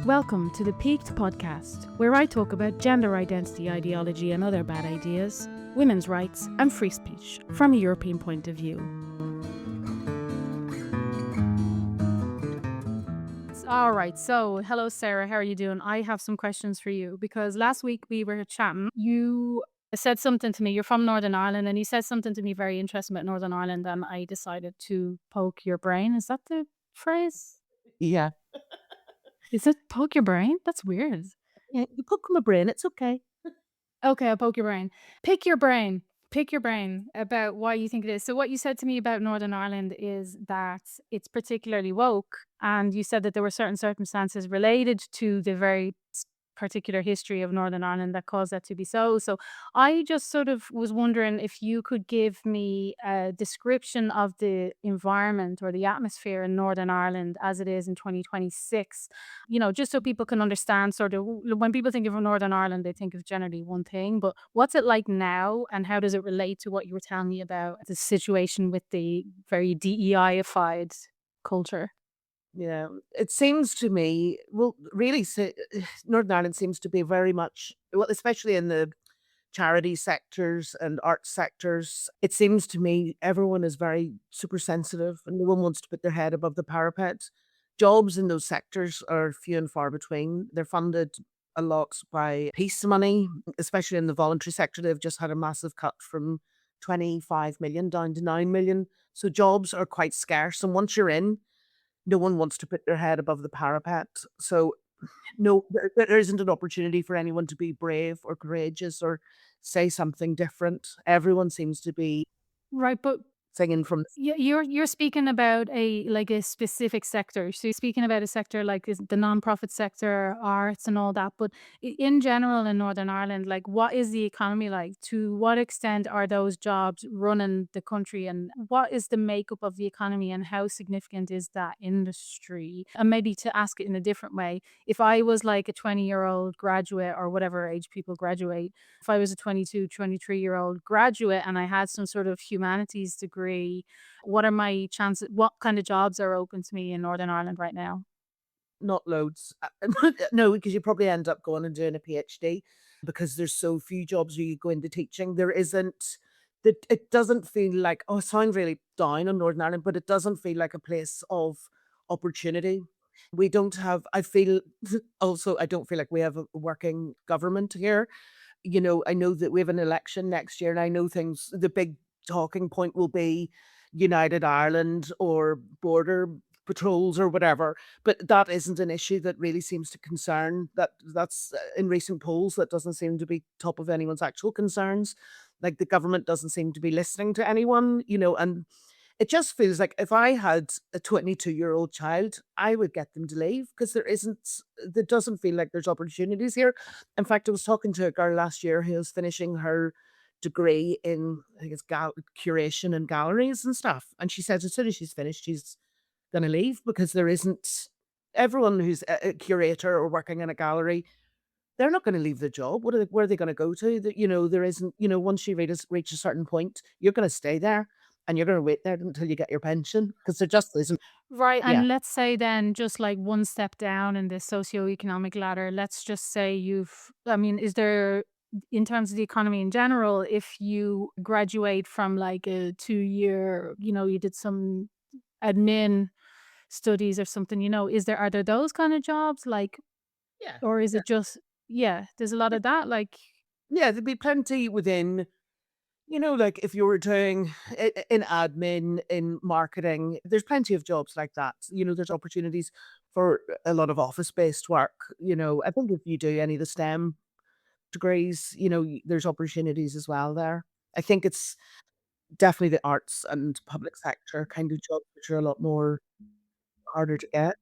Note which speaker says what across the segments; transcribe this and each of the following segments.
Speaker 1: Welcome to the Peaked podcast, where I talk about gender identity ideology and other bad ideas, women's rights, and free speech from a European point of view. All right, so hello, Sarah. How are you doing? I have some questions for you because last week we were chatting. You said something to me. You're from Northern Ireland, and you said something to me very interesting about Northern Ireland, and I decided to poke your brain. Is that the phrase?
Speaker 2: Yeah.
Speaker 1: Is it poke your brain? That's weird.
Speaker 2: Yeah, you poke my brain, it's okay.
Speaker 1: Okay, I'll poke your brain. Pick your brain. Pick your brain about why you think it is. So, what you said to me about Northern Ireland is that it's particularly woke, and you said that there were certain circumstances related to the very particular history of Northern Ireland that caused that to be so. So, I just sort of was wondering if you could give me a description of the environment or the atmosphere in Northern Ireland as it is in 2026, just so people can understand sort of when people think of Northern Ireland, they think of generally one thing, but what's it like now and how does it relate to what you were telling me about the situation with the very DEI-ified culture?
Speaker 2: Yeah, it seems to me, well, really, Northern Ireland seems to be very much, well, especially in the charity sectors and arts sectors, it seems to me everyone is very super sensitive and no one wants to put their head above the parapet. Jobs in those sectors are few and far between. They're funded a lot by peace money, especially in the voluntary sector. They've just had a massive cut from 25 million down to 9 million. So jobs are quite scarce. And once you're in, no one wants to put their head above the parapet. So no, there isn't an opportunity for anyone to be brave or courageous or say something different. Everyone seems to be
Speaker 1: Right, but
Speaker 2: singing from
Speaker 1: you're speaking about a specific sector. So you're speaking about a sector like is the nonprofit sector, arts and all that. But in general in Northern Ireland, like what is the economy like? To what extent are those jobs running the country and what is the makeup of the economy and how significant is that industry? And maybe to ask it in a different way, if I was like a 20-year-old graduate or whatever age people graduate, if I was a 22, 23-year-old graduate and I had some sort of humanities degree, what are my chances? What kind of jobs are open to me in Northern Ireland right now?
Speaker 2: not loads. No, because you probably end up going and doing a PhD because there's so few jobs where you go into teaching. There isn't that it doesn't feel like, oh, I sound really down on Northern Ireland, but it doesn't feel like a place of opportunity. We don't have, I feel also, I don't feel like we have a working government here. I know that we have an election next year, and I know the big talking point will be United Ireland or border patrols or whatever, but that isn't an issue that really seems to concern that's in recent polls that doesn't seem to be top of anyone's actual concerns. Like the government doesn't seem to be listening to anyone, and it just feels like if I had a 22-year-old child, I would get them to leave because there doesn't feel like there's opportunities here. In fact, I was talking to a girl last year who was finishing her degree in, I think it's curation and galleries and stuff. And she says as soon as she's finished, she's going to leave because there isn't everyone who's a curator or working in a gallery. They're not going to leave the job. Where are they going to go to? That there isn't. Once you reach a certain point, you're going to stay there and you're going to wait there until you get your pension because there just isn't.
Speaker 1: Right.
Speaker 2: Yeah,
Speaker 1: And let's say then just like one step down in the socioeconomic ladder, let's just say is there, in terms of the economy in general, if you graduate from like a 2 year, you did some admin studies or something, are there those kind of jobs like,
Speaker 2: yeah,
Speaker 1: or is
Speaker 2: yeah,
Speaker 1: it just, yeah, there's a lot of that, like,
Speaker 2: yeah. There'd be plenty within. Like if you were doing in admin, in marketing, there's plenty of jobs like that. There's opportunities for a lot of office-based work. I think if you do any of the STEM degrees, there's opportunities as well there. I think it's definitely the arts and public sector kind of jobs which are a lot more harder to get.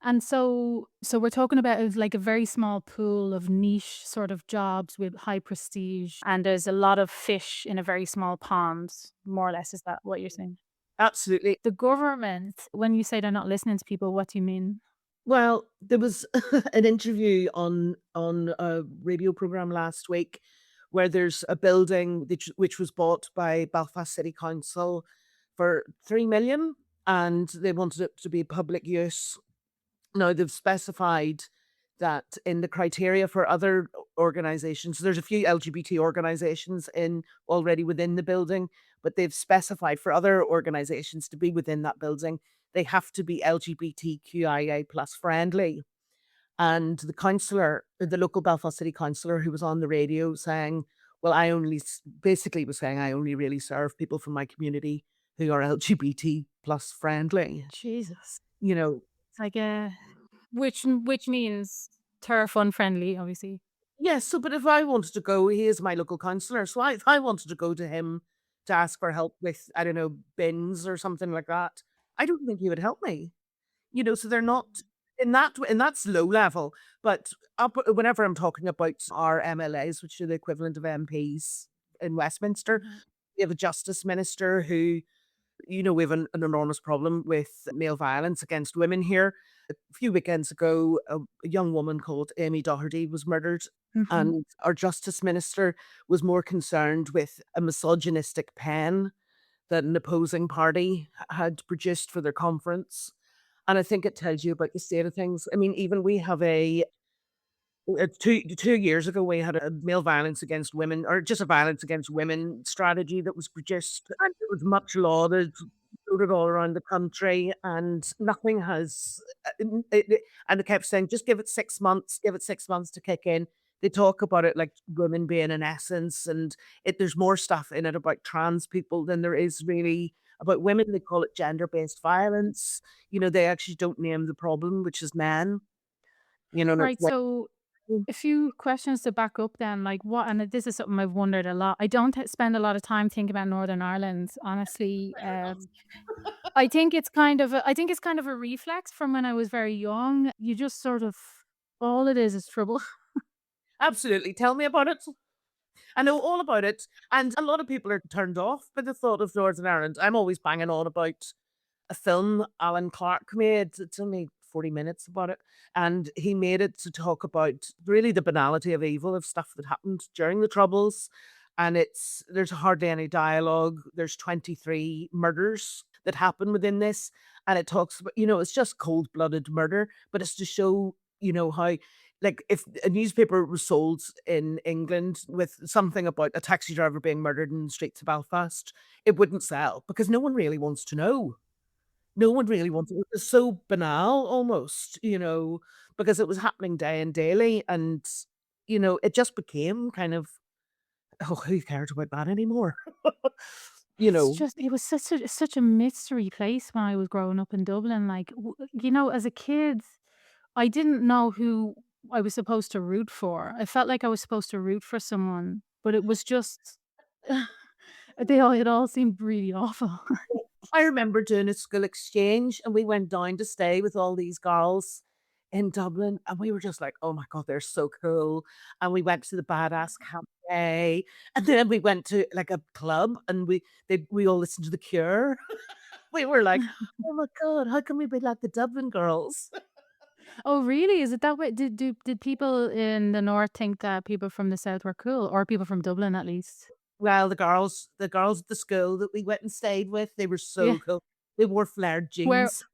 Speaker 1: and so we're talking about is like a very small pool of niche sort of jobs with high prestige, and there's a lot of fish in a very small pond, more or less. Is that what you're saying?
Speaker 2: Absolutely.
Speaker 1: The government, when you say they're not listening to people, what do you mean?
Speaker 2: Well, there was an interview on a radio program last week where there's a building which was bought by Belfast City Council for 3 million, and they wanted it to be public use. Now they've specified that in the criteria for other organizations, there's a few LGBT organizations in already within the building, but they've specified for other organizations to be within that building, they have to be LGBTQIA plus friendly. And the councillor, the local Belfast City councillor who was on the radio saying, well, basically was saying, I only really serve people from my community who are LGBT plus friendly.
Speaker 1: Jesus.
Speaker 2: You know,
Speaker 1: It's like a which means turf unfriendly, obviously.
Speaker 2: yes, so but if I wanted to go, he is my local councillor. So if I wanted to go to him to ask for help with, I don't know, bins or something like that, I don't think he would help me. So they're not and that's low level. But up whenever I'm talking about our MLAs, which are the equivalent of MPs in Westminster,
Speaker 1: Mhm.
Speaker 2: we have a justice minister who, we have an enormous problem with male violence against women here. A few weekends ago, a young woman called Amy Doherty was murdered,
Speaker 1: Mhm.
Speaker 2: and our justice minister was more concerned with a misogynistic pen that an opposing party had produced for their conference. And I think it tells you about the state of things. I mean, even we have 2 years ago, we had a male violence against women, or just a violence against women strategy that was produced, and it was much lauded, floated all around the country, and nothing has. And they kept saying, "Just give it 6 months to kick in." They talk about it like women being an essence, and there's more stuff in it about trans people than there is really about women. They call it gender-based violence. They actually don't name the problem, which is men. And it's
Speaker 1: Right, so a few questions to back up then, like what and this is something I've wondered a lot. I don't spend a lot of time thinking about Northern Ireland, honestly. I think it's kind of a reflex from when I was very young. You just sort of all it is trouble.
Speaker 2: absolutely. Tell me about it. I know all about it, and a lot of people are turned off by the thought of Northern Ireland. I'm always banging on about a film Alan Clark made. It's only 40 minutes about it, and he made it to talk about really the banality of evil, of stuff that happened during the Troubles, and there's hardly any dialogue. There's 23 murders that happen within this, and it talks about, it's just cold-blooded murder, but it's to show, how like if a newspaper was sold in England with something about a taxi driver being murdered in the streets of Belfast, it wouldn't sell because no one really wants to know. No one really wants it. It's so banal almost, because it was happening day and daily, and, it just became kind of, "Oh, who cares about that anymore?" You
Speaker 1: It's
Speaker 2: know?
Speaker 1: just it was such a mystery place when I was growing up in Dublin, like, as a kid, I didn't know who I was supposed to root for. I felt like I was supposed to root for someone, but it was just it all seemed really awful.
Speaker 2: I remember doing a school exchange, and we went down to stay with all these girls in Dublin, and we were just like, "Oh my god, they're so cool." And we went to the Badass Cafe, and then we went to, like, a club, and we all listened to The Cure. We were like, "Oh my god, how can we be like the Dublin girls?"
Speaker 1: Oh, really? Is it that way? Did people in the north think that people from the south were cool, or people from Dublin at least?
Speaker 2: Well, the girls at the school that we went and stayed with, they were
Speaker 1: Yeah.
Speaker 2: so cool. They wore flared
Speaker 1: Where
Speaker 2: jeans.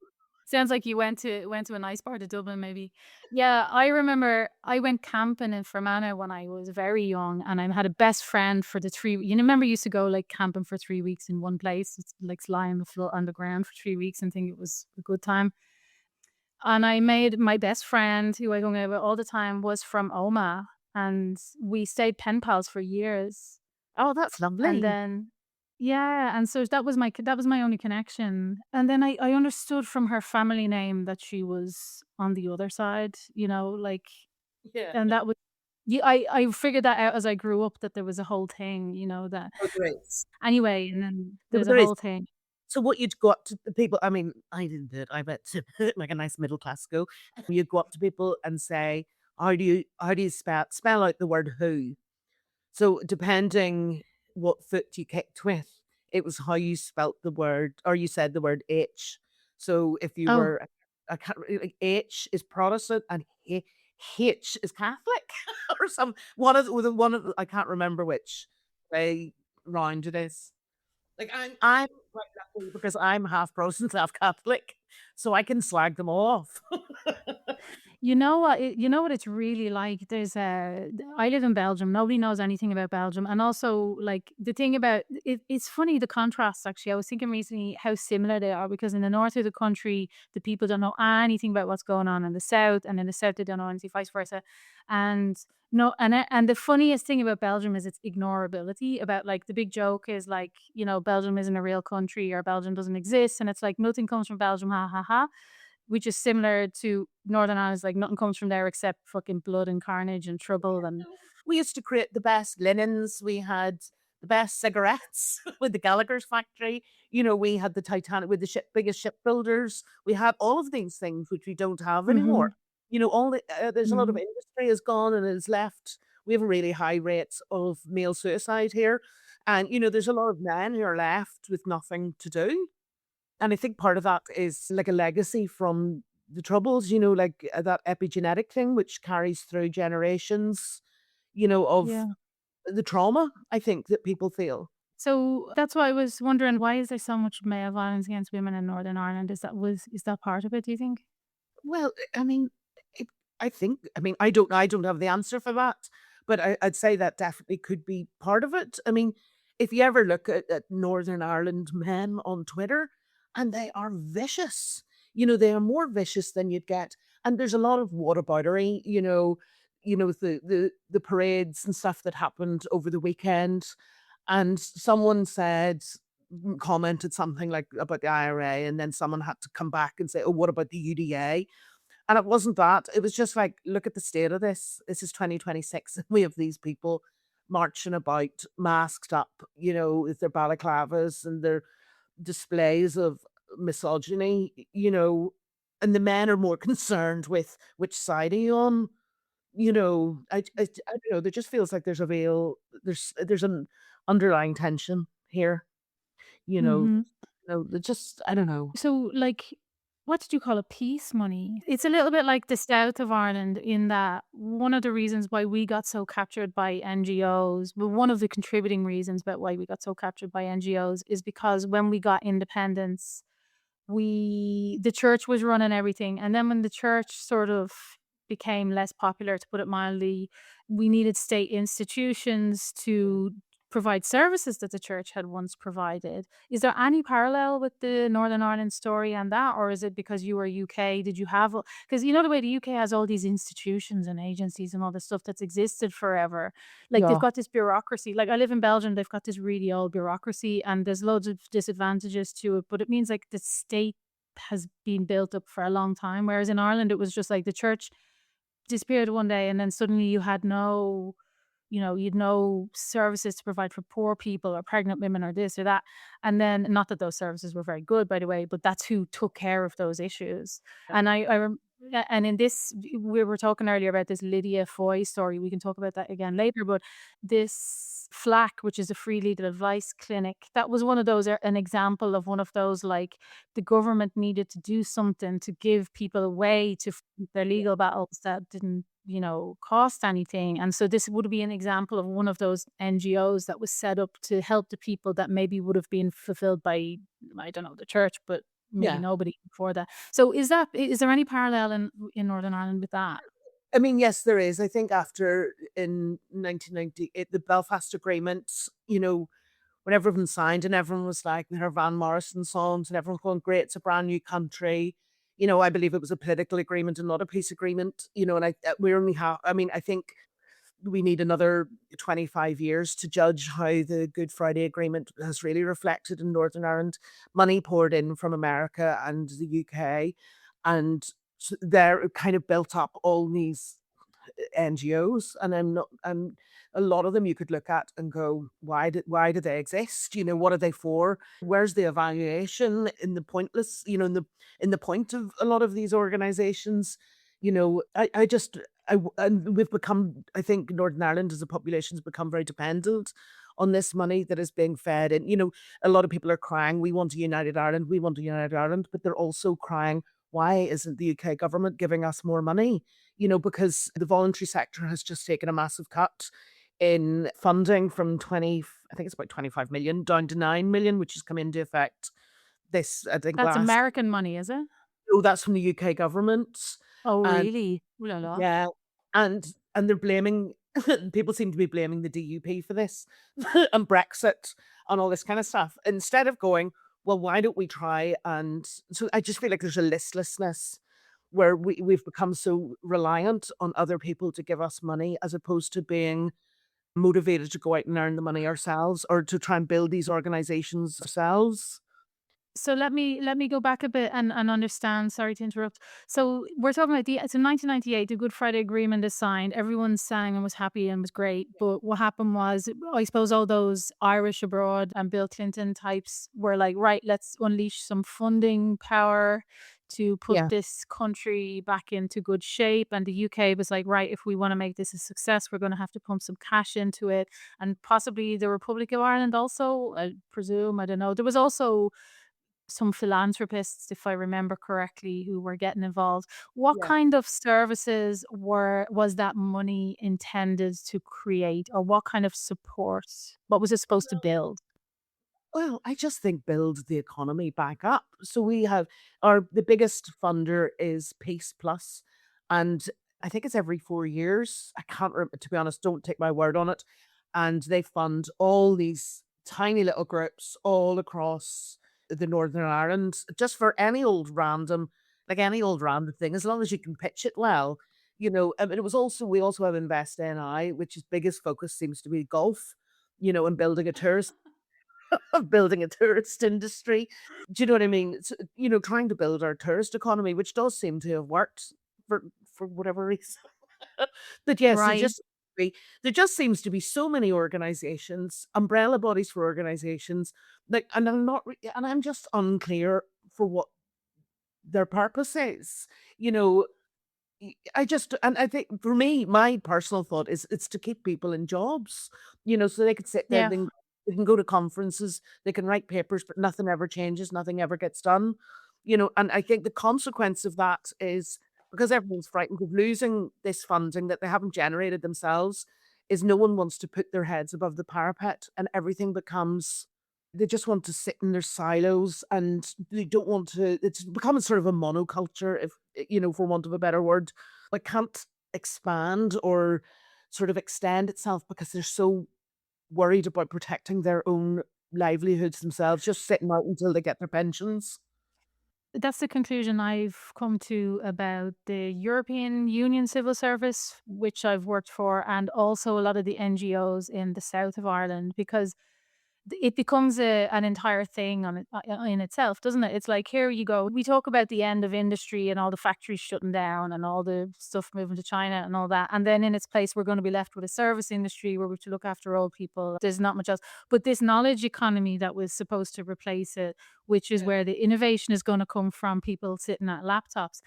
Speaker 1: sounds like you went to a nice part of Dublin maybe. Yeah, I remember I went camping in Fermanagh when I was very young, and I had a best friend for the 3 remember you used to go, like, camping for 3 weeks in one place? It's like lie on the floor on the ground for 3 weeks and think it was a good time. And I made my best friend, who I hung out with all the time, was from Omagh, and we stayed pen pals for years.
Speaker 2: Oh, that's
Speaker 1: And
Speaker 2: lovely.
Speaker 1: then yeah, and so that was my only connection. And then I understood from her family name that she was on the other side, like
Speaker 2: Yeah.
Speaker 1: and that was yeah, I figured that out as I grew up that there was a whole thing, that
Speaker 2: Oh, there is.
Speaker 1: anyway, and then
Speaker 2: No,
Speaker 1: there's
Speaker 2: but
Speaker 1: a
Speaker 2: there is.
Speaker 1: whole thing.
Speaker 2: So what you'd go up to the people, I mean, I didn't do it. I went to like a nice middle class school. You'd go up to people and say, how do you spell out the word who? So depending what foot you kicked with, it was how you spelt the word, or you said the word H. So if you
Speaker 1: Oh,
Speaker 2: were, I can't like H is Protestant and H is Catholic, or some one of the I can't remember which way round it is. Like, I'm quite lucky because I'm half Protestant, half Catholic, so I can slag them off.
Speaker 1: You know what? You know what it's really like. I live in Belgium. Nobody knows anything about Belgium, and also like the thing about it. It's funny the contrast. Actually, I was thinking recently how similar they are because in the north of the country, the people don't know anything about what's going on in the south, and in the south they don't know anything, vice versa. And no, and the funniest thing about Belgium is its ignorability. About like the big joke is like Belgium isn't a real country or Belgium doesn't exist, and it's like nothing comes from Belgium, ha ha ha, which is similar to Northern Ireland's like nothing comes from there except fucking blood and carnage and trouble and
Speaker 2: We used to create the best linens, we had the best cigarettes with the Gallagher's factory, we had the Titanic with the biggest shipbuilders, we had all of these things which we don't have anymore.
Speaker 1: mhm,
Speaker 2: All there's a lot of
Speaker 1: mhm,
Speaker 2: industry has gone and is left. We have a really high rates of male suicide here, and, there's a lot of men who are left with nothing to do. And I think part of that is like a legacy from the Troubles, like that epigenetic thing which carries through generations, of
Speaker 1: yeah.
Speaker 2: the trauma, I think, that people feel.
Speaker 1: So that's why I was wondering why is there so much male violence against women in Northern Ireland? Is that part of it, do you think?
Speaker 2: Well, I mean, it, I don't have the answer for that, but I'd say that definitely could be part of it. I mean, if you ever look at Northern Ireland men on Twitter, and they are vicious. They are more vicious than you'd get, and there's a lot of whataboutery. With the parades and stuff that happened over the weekend, and someone commented something like about the IRA, and then someone had to come back and say, "Oh, what about the UDA?" And it wasn't that. It was just like, look at the state of this. This is 2026. And we have these people marching about, masked up, with their balaclavas and their displays of misogyny, and the men are more concerned with which side are you on. I don't know. There just feels like there's an underlying tension here, you know.
Speaker 1: Mhm.
Speaker 2: Just I don't know.
Speaker 1: So, like, what did you call it? Peace money. It's a little bit like the south of Ireland in that one of the reasons why we got so captured by NGOs, well, one of the contributing reasons about why we got so captured by NGOs is because when we got independence, the church was running everything, and then when the church sort of became less popular, to put it mildly, we needed state institutions to provide services that the church had once provided. Is there any parallel with the Northern Ireland story and that, or is it because you were UK? Did you have, because you know the way the UK has all these institutions and agencies and all this stuff that's existed forever. Like they've
Speaker 2: Yeah.
Speaker 1: got this bureaucracy. Like I live in Belgium, they've got this really old bureaucracy and there's loads of disadvantages to it, but it means like the state has been built up for a long time. Whereas in Ireland, it was just like the church disappeared one day and then suddenly you had no, you'd no services to provide for poor people or pregnant women or this or that. And then, not that those services were very good, by the way, but that's who took care of those issues. And and in this, we were talking earlier about this Lydia Foy story. We can talk about that again later. But this FLAC, which is a free legal advice clinic, that was one of those, an example of one of those like the government needed to do something to give people a way to fight their legal battles that didn't cost anything. And so this would be an example of one of those NGOs that was set up to help the people that maybe would have been fulfilled by, I don't know, the church, but maybe
Speaker 2: Yeah.
Speaker 1: nobody before that. So is there any parallel in Northern Ireland with that?
Speaker 2: I mean, yes, there is. I think after in 1990, the Belfast Agreement, when everyone signed and everyone was like, we heard Van Morrison songs and everyone was going, great, it's a brand new country. I believe it was a political agreement and not a peace agreement, and we only have, I mean, I think we need another 25 years to judge how the Good Friday Agreement has really reflected in Northern Ireland. Money poured in from America and the UK, and they're kind of built up all these NGOs, and I'm not and a lot of them you could look at and go, why do they exist? What are they for? Where's the evaluation in the pointless, in the point of a lot of these organizations? I just and we've become, I think Northern Ireland as a population has become very dependent on this money that is being fed. And a lot of people are crying, we want a united Ireland, we want a united Ireland, but they're also crying, why isn't the UK government giving us more money? Because the voluntary sector has just taken a massive cut in funding from 20, I think it's about 25 million down to 9 million, which has come into effect this, I think,
Speaker 1: That's
Speaker 2: last.
Speaker 1: American money, is it?
Speaker 2: Oh, that's from the UK government.
Speaker 1: Oh,
Speaker 2: And
Speaker 1: really? Ooh la la.
Speaker 2: yeah, and they're blaming people seem to be blaming the DUP for this and Brexit and all this kind of stuff instead of going, well, why don't we try? And so I just feel like there's a listlessness where we've become so reliant on other people to give us money as opposed to being motivated to go out and earn the money ourselves or to try and build these organizations ourselves.
Speaker 1: So let me go back a bit and understand. Sorry to interrupt. So we're talking about the so 1998, the Good Friday Agreement is signed. Everyone sang and was happy and was great. But what happened was, I suppose, all those Irish abroad and Bill Clinton types were like, right, let's unleash some funding power to put
Speaker 2: Yeah.
Speaker 1: this country back into good shape. And the UK was like, right, if we want to make this a success, we're going to have to pump some cash into it. And possibly the Republic of Ireland also, I presume, I don't know. There was also some philanthropists, if I remember correctly, who were getting involved. What
Speaker 2: Yeah.
Speaker 1: kind of services was that money intended to create, or what kind of support? What was it supposed to build?
Speaker 2: Well, I just think build the economy back up. So we have the biggest funder is Peace Plus, and I think it's every 4 years. I can't remember, to be honest. Don't take my word on it. And they fund all these tiny little groups all across the Northern Ireland, just for any old random, like any old random thing, as long as you can pitch it well. And it was also we also have Invest NI, which is biggest focus seems to be golf. And building a tourist of building a tourist industry. Do you know what I mean? Trying to build our tourist economy, which does seem to have worked for whatever reason. But yes,
Speaker 1: Right.
Speaker 2: there just seems to be so many organizations, umbrella bodies for organizations, like, and I'm just unclear for what their purpose is. You know, I just and I think for me, my personal thought is it's to keep people in jobs, so they could sit there,
Speaker 1: Yeah.
Speaker 2: they can go to conferences, they can write papers, but nothing ever changes, nothing ever gets done. And I think the consequence of that is because everyone's frightened of losing this funding that they haven't generated themselves, is no one wants to put their heads above the parapet and everything becomes they just want to sit in their silos and they don't want to it's becoming sort of a monoculture, if for want of a better word. Like can't expand or sort of extend itself because they're so worried about protecting their own livelihoods themselves, just sitting out until they get their pensions.
Speaker 1: That's the conclusion I've come to about the European Union civil service, which I've worked for, and also a lot of the NGOs in the south of Ireland, because it becomes an entire thing in itself, doesn't it? It's like, here you go. We talk about the end of industry and all the factories shutting down and all the stuff moving to China and all that. And then in its place, we're going to be left with a service industry where we have to look after old people. There's not much else. But this knowledge economy that was supposed to replace it, which is
Speaker 2: Yeah.
Speaker 1: where the innovation is going to come from people sitting at laptops.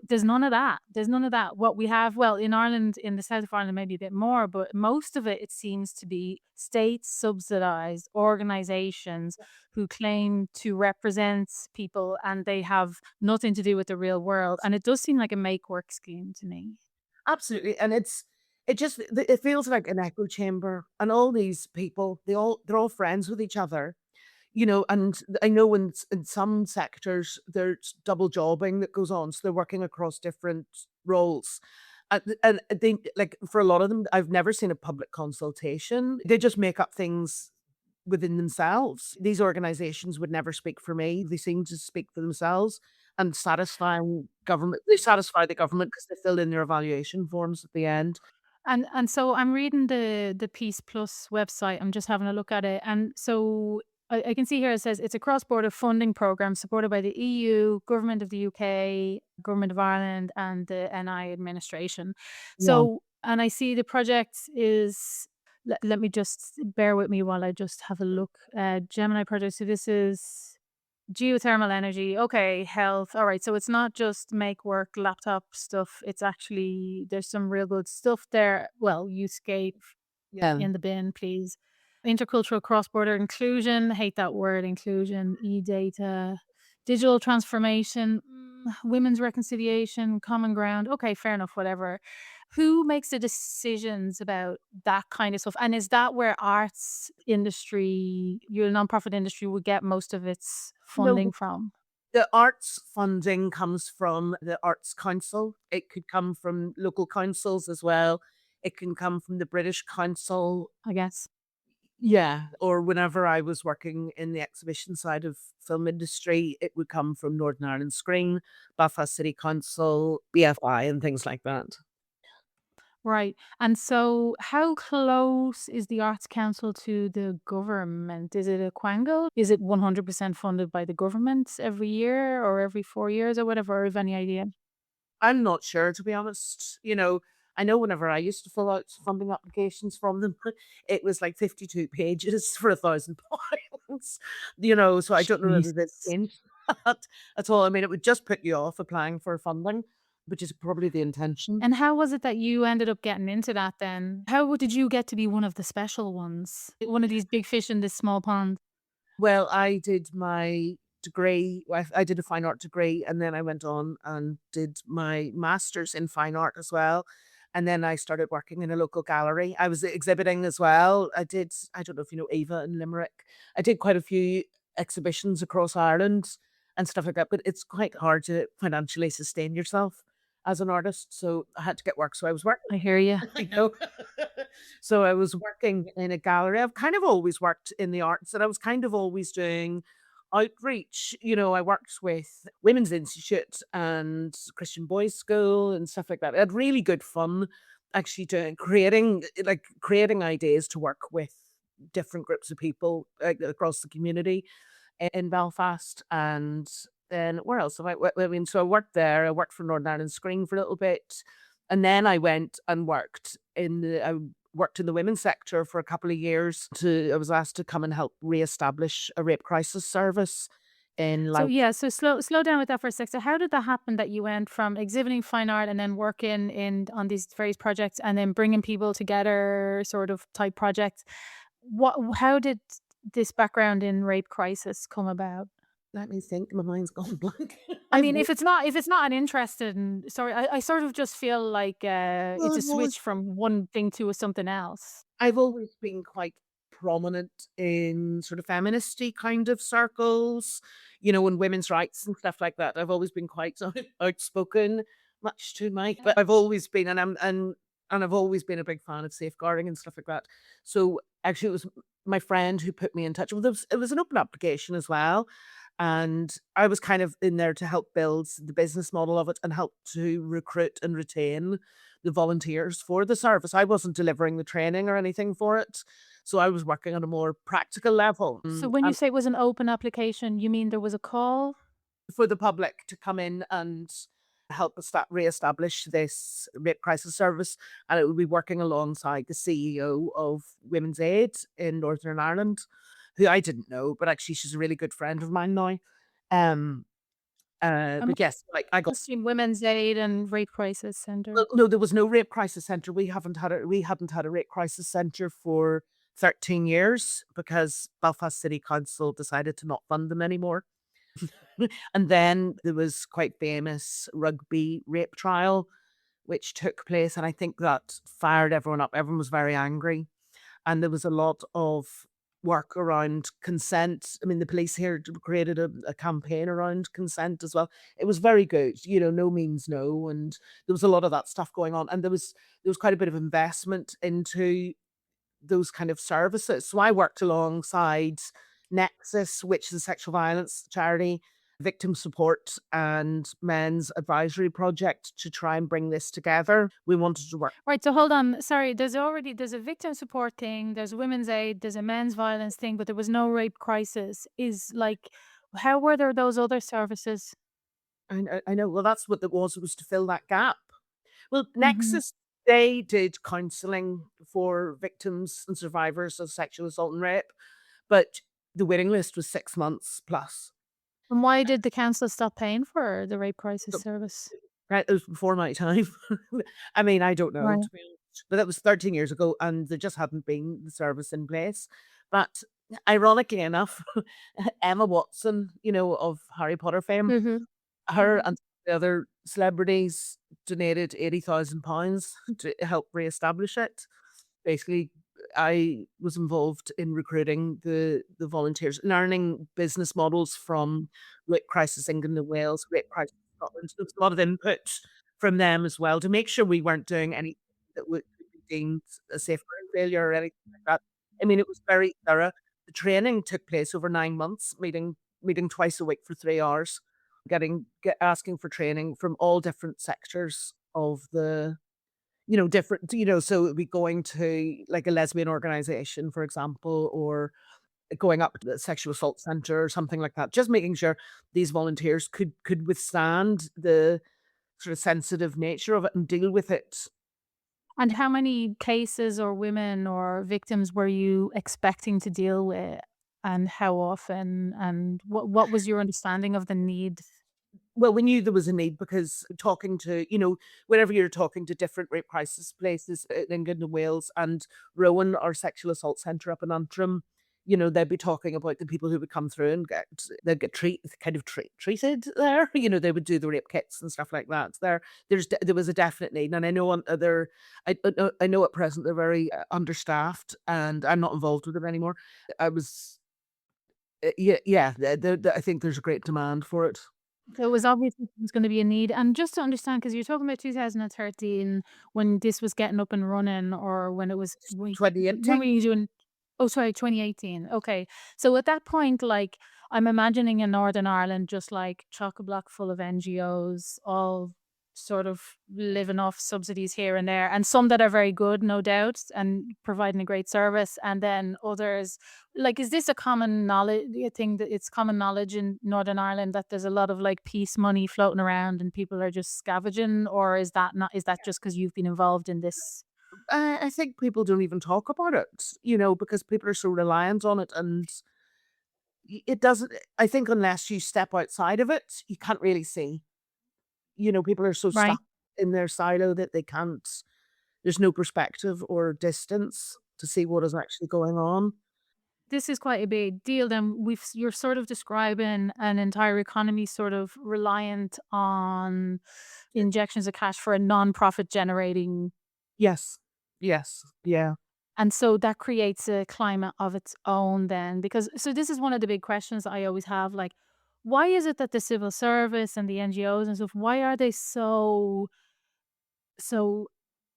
Speaker 1: There's none of that. There's none of that. What we have, well, in Ireland, in the south of Ireland, maybe a bit more, but most of it, it seems to be state subsidized organizations who claim to represent people and they have nothing to do with the real world. And it does seem like a make work scheme to me.
Speaker 2: Absolutely, and it feels like an echo chamber, and all these people, they're all friends with each other. And I know in some sectors, there's double jobbing that goes on, so they're working across different roles. And they like, for a lot of them, I've never seen a public consultation. They just make up things within themselves. These organizations would never speak for me. They seem to speak for themselves and satisfying government. They satisfy the government because they fill in their evaluation forms at the end.
Speaker 1: And so I'm reading the Peace Plus website. I'm just having a look at it. And so I can see here it says it's a cross-border funding program supported by the EU, government of the UK, government of Ireland, and the NI administration.
Speaker 2: Yeah.
Speaker 1: So, and I see the project is let me just bear with me while I just have a look. Gemini project. So this is geothermal energy, okay, health. All right, so it's not just make work laptop stuff. It's actually there's some real good stuff there. Well, Youthscape
Speaker 2: Yeah.
Speaker 1: in the bin, please. Intercultural cross-border inclusion. Hate that word, inclusion. E-data. Digital transformation, women's reconciliation, common ground. Okay, fair enough, whatever. Who makes the decisions about that kind of stuff? And is that where arts industry, your nonprofit industry would get most of its funding
Speaker 2: No,
Speaker 1: from?
Speaker 2: the arts funding comes from the Arts Council. It could come from local councils as well. It can come from the British Council.
Speaker 1: I guess.
Speaker 2: Yeah, or whenever I was working in the exhibition side of film industry, it would come from Northern Ireland Screen, Belfast City Council, BFI, and things like that.
Speaker 1: Right. And so how close is the Arts Council to the government? Is it a quangle? Is it 100% funded by the government every year or every 4 years or whatever? Or have any idea?
Speaker 2: I'm not sure, to be honest. I know whenever I used to fill out funding applications from them, it was like 52 pages for £1,000. So I don't know whether they've
Speaker 1: Jesus.
Speaker 2: changed that at all. I mean, it would just put you off applying for funding, which is probably the intention.
Speaker 1: And how was it that you ended up getting into that then? How did you get to be one of the special ones? One of these big fish in this small pond?
Speaker 2: Well, I did my degree. I did a fine art degree, and then I went on and did my master's in fine art as well. And then I started working in a local gallery. I was exhibiting as well. I don't know if you know Eva in Limerick. I did quite a few exhibitions across Ireland and stuff like that, but it's quite hard to financially sustain yourself as an artist. So I had to get work. So I was working.
Speaker 1: I hear you.
Speaker 2: I know. So I was working in a gallery. I've kind of always worked in the arts, and I was kind of always doing outreach. I worked with Women's Institute and Christian Boys School and stuff like that. I had really good fun actually doing creating ideas to work with different groups of people across the community in Belfast. And then where else have I mean, so I worked there. I worked for Northern Ireland Screen for a little bit, and then I went and I worked in the women's sector for a couple of years. I was asked to come and help reestablish a rape crisis service in
Speaker 1: So
Speaker 2: like
Speaker 1: yeah, so slow down with that for a sec. So how did that happen that you went from exhibiting fine art and then working in on these various projects and then bringing people together sort of type projects? How did this background in rape crisis come about?
Speaker 2: let me think, my mind's gone blank.
Speaker 1: I
Speaker 2: I've
Speaker 1: mean,
Speaker 2: wo
Speaker 1: if it's not an interest in sorry, I sort of just feel like
Speaker 2: well,
Speaker 1: it's a switch from one thing to something else.
Speaker 2: I've always been quite prominent in sort of feministy kind of circles, and women's rights and stuff like that. I've always been quite outspoken, much to my but I've always been and I've always been a big fan of safeguarding and stuff like that. So actually it was my friend who put me in touch with it was an open application as well. And I was kind of in there to help build the business model of it and help to recruit and retain the volunteers for the service. I wasn't delivering the training or anything for it. So I was working on a more practical level.
Speaker 1: So when you
Speaker 2: And
Speaker 1: say it was an open application, you mean there was a call?
Speaker 2: for the public to come in and help us reestablish this rape crisis service. And it would be working alongside the CEO of Women's Aid in Northern Ireland, who I didn't know, but actually she's a really good friend of mine now. Um,
Speaker 1: I'm
Speaker 2: but yes, like I got
Speaker 1: between Women's Aid and Rape Crisis Center.
Speaker 2: well, no, there was no rape crisis centre. We hadn't had a rape crisis centre for 13 years because Belfast City Council decided to not fund them anymore. And then there was quite famous rugby rape trial which took place, and I think that fired everyone up. Everyone was very angry, and there was a lot of work around consent. I mean, the police here created a campaign around consent as well. It was very good, no means no, and there was a lot of that stuff going on, and there was quite a bit of investment into those kind of services. So I worked alongside Nexus, which is a sexual violence charity, victim support, and men's advisory project to try and bring this together. We wanted to work.
Speaker 1: Right, so hold on. Sorry, there's a victim support thing, there's women's aid, there's a men's violence thing, but there was no rape crisis. Is like how were there those other services?
Speaker 2: I know. Well, that's what it was. It was to fill that gap. Well,
Speaker 1: Mhm.
Speaker 2: Nexus, they did counselling for victims and survivors of sexual assault and rape, but the waiting list was 6 months plus.
Speaker 1: And why did the council stop paying for the rape crisis service?
Speaker 2: Right, it was before my time. I mean, I don't know,
Speaker 1: Right.
Speaker 2: to be honest, but that was 13 years ago, and there just hadn't been the service in place. But Ironically enough, Emma Watson, of Harry Potter fame,
Speaker 1: Mhm.
Speaker 2: her and the other celebrities donated £80,000 to help reestablish it. Basically, I was involved in recruiting the volunteers, learning business models from Rape Crisis England and Wales, Rape Crisis Scotland. So there was a lot of input from them as well to make sure we weren't doing anything that would could be deemed a safeguarding failure or anything like that. I mean, it was very thorough. The training took place over 9 months, meeting twice a week for 3 hours, asking for training from all different sectors of different, so it'd be going to, like, a lesbian organization, for example, or going up to the sexual assault center or something like that. Just making sure these volunteers could withstand the sort of sensitive nature of it and deal with it.
Speaker 1: And how many cases or women or victims were you expecting to deal with, and how often, and what was your understanding of the need?
Speaker 2: Well, we knew there was a need because talking to, whenever you're talking to different rape crisis places in England and Wales and Rowan, our sexual assault centre up in Antrim, they'd be talking about the people who would come through and they'd get treated there. They would do the rape kits and stuff like that. There was a definite need, and I know I know at present they're very understaffed, and I'm not involved with them anymore. I was, yeah, yeah. I think there's a great demand for it.
Speaker 1: So it was obvious there was gonna be a need, and just to understand, because 'cause you're talking about 2013 when this was getting up and running, or when it was when were
Speaker 2: 2018.
Speaker 1: you doing. Oh, sorry, 2018, okay. So at that point, like, I'm imagining in Northern Ireland just, like, chock-a-block full of NGOs, all sort of living off subsidies here and there, and some that are very good, no doubt, and providing a great service, and then others, like, is this a common knowledge thing, that it's common knowledge in Northern Ireland that there's a lot of, like, peace money floating around and people are just scavenging, or is that just because 'cause you've been involved in this?
Speaker 2: I think people don't even talk about it, because people are so reliant on it, and it doesn't. I think unless you step outside of it, you can't really see. People are so
Speaker 1: Right.
Speaker 2: stuck in their silo that they can't. There's no perspective or distance to see what is actually going on.
Speaker 1: This is quite a big deal then. You're sort of describing an entire economy sort of reliant on injections of cash for a non-profit generating,
Speaker 2: Yes, yes, yeah.
Speaker 1: and so that creates a climate of its own then, because so this is one of the big questions that I always have, like, why is it that the civil service and the NGOs and stuff, why are they so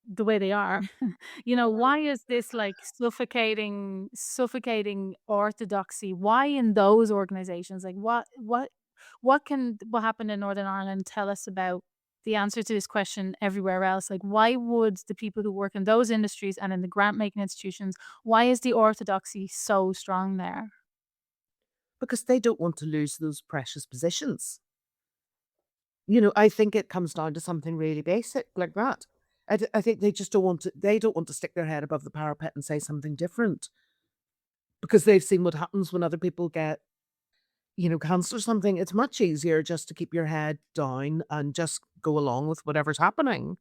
Speaker 1: the way they are? Why is this, like, suffocating orthodoxy? Why in those organizations? Like, what happened in Northern Ireland tell us about the answer to this question everywhere else? Like, why would the people who work in those industries and in the grant making institutions, why is the orthodoxy so strong there?
Speaker 2: Because they don't want to lose those precious positions. I think it comes down to something really basic like that. I think they just don't want to stick their head above the parapet and say something different because they've seen what happens when other people get, cancer or something. It's much easier just to keep your head down and just go along with whatever's happening.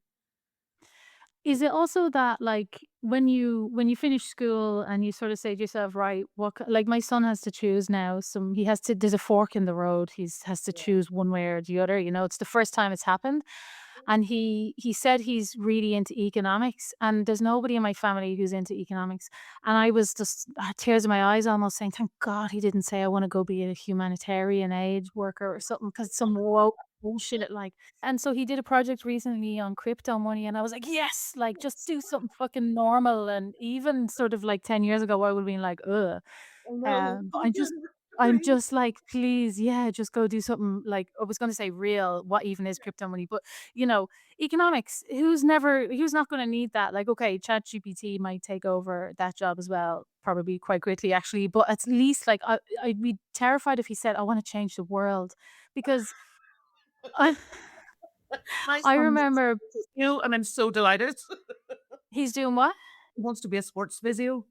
Speaker 1: Is it also that, like, when you finish school and you sort of say to yourself, right, like, my son has to choose now. He has to. There's a fork in the road. He's has to choose one way or the other. It's the first time it's happened, and he said he's really into economics, and there's nobody in my family who's into economics, and I was just tears in my eyes, almost saying, thank God he didn't say I want to go be a humanitarian aid worker or something, because some woke bullshit, like. And so he did a project recently on crypto money, and I was like, "Yes, like, just do something fucking normal." And even sort of like 10 years ago, I would have been like, "Ugh."
Speaker 2: Oh no.
Speaker 1: But I'm just like, "Please, yeah, just go do something," like, I was gonna say real, what even is crypto money? But, you know, economics, who's not gonna need that? Like, okay, ChatGPT might take over that job as well, probably quite quickly, actually, but at least, like, I'd be terrified if he said, "I wanna change the world," because I
Speaker 2: My
Speaker 1: I
Speaker 2: son wants
Speaker 1: remember.
Speaker 2: to you, and I'm so delighted.
Speaker 1: He's doing what?
Speaker 2: He wants to be a sports physio.